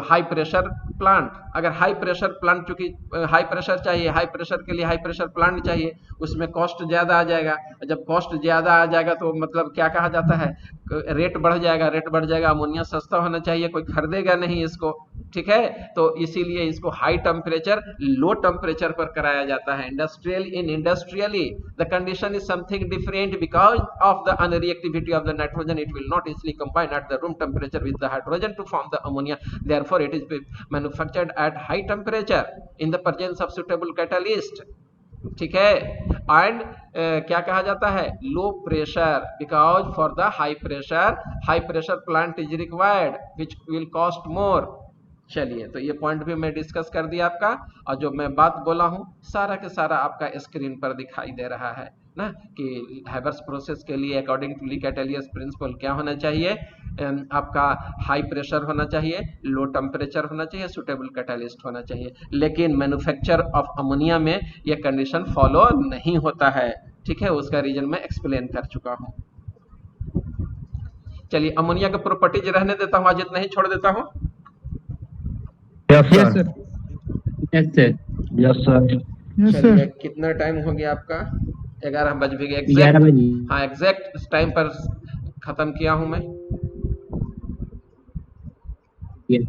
high pressure plant. अगर high pressure plant, चूंकि high pressure चाहिए, high pressure के लिए high pressure plant चाहिए, उसमें cost ज्यादा आ जाएगा। जब कॉस्ट ज्यादा आ जाएगा तो मतलब क्या कहा जाता है, रेट बढ़ जाएगा, रेट बढ़ जाएगा। अमोनिया सस्ता होना चाहिए, कोई खरीदेगा नहीं इसको, ठीक है। तो इसीलिए इसको हाई टेम्परेचर लो टेम्परेचर पर कराया जाता है। Industrially the condition is something different because of the unreactivity of the nitrogen. It will not easily combine at the room temperature with the hydrogen to form the ammonia. Therefore, it is manufactured at high temperature in the presence of suitable catalyst, ठीक है। And क्या कहा जाता है, low pressure, because for the high pressure plant is required which will cost more. चलिए, तो ये point भी मैं डिस्कस कर दिया आपका, और जो मैं बात बोला हूँ सारा के सारा आपका स्क्रीन पर दिखाई दे रहा है ना, कि हैबर्स प्रोसेस के लिए according to Le Chatelier's principal क्या होना चाहिए, आपका हाई प्रेशर होना चाहिए, लो टेम्परेचर होना चाहिए, सुटेबल कैटालिस्ट होना चाहिए। लेकिन मैन्युफैक्चर ऑफ अमोनिया में यह कंडीशन फॉलो नहीं होता है, ठीक है। उसका रीजन मैं एक्सप्लेन कर चुका हूँ। चलिए, अमोनिया का प्रॉपर्टीज रहने देता हूँ, आज इतना ही छोड़ देता हूँ। Yes sir. Yes sir. Yes sir. चलिए, कितना टाइम हो गया आपका, 11 बज भी गए 11 बजे। हाँ, एग्जैक्ट टाइम पर खत्म किया हूं मैं। Yes.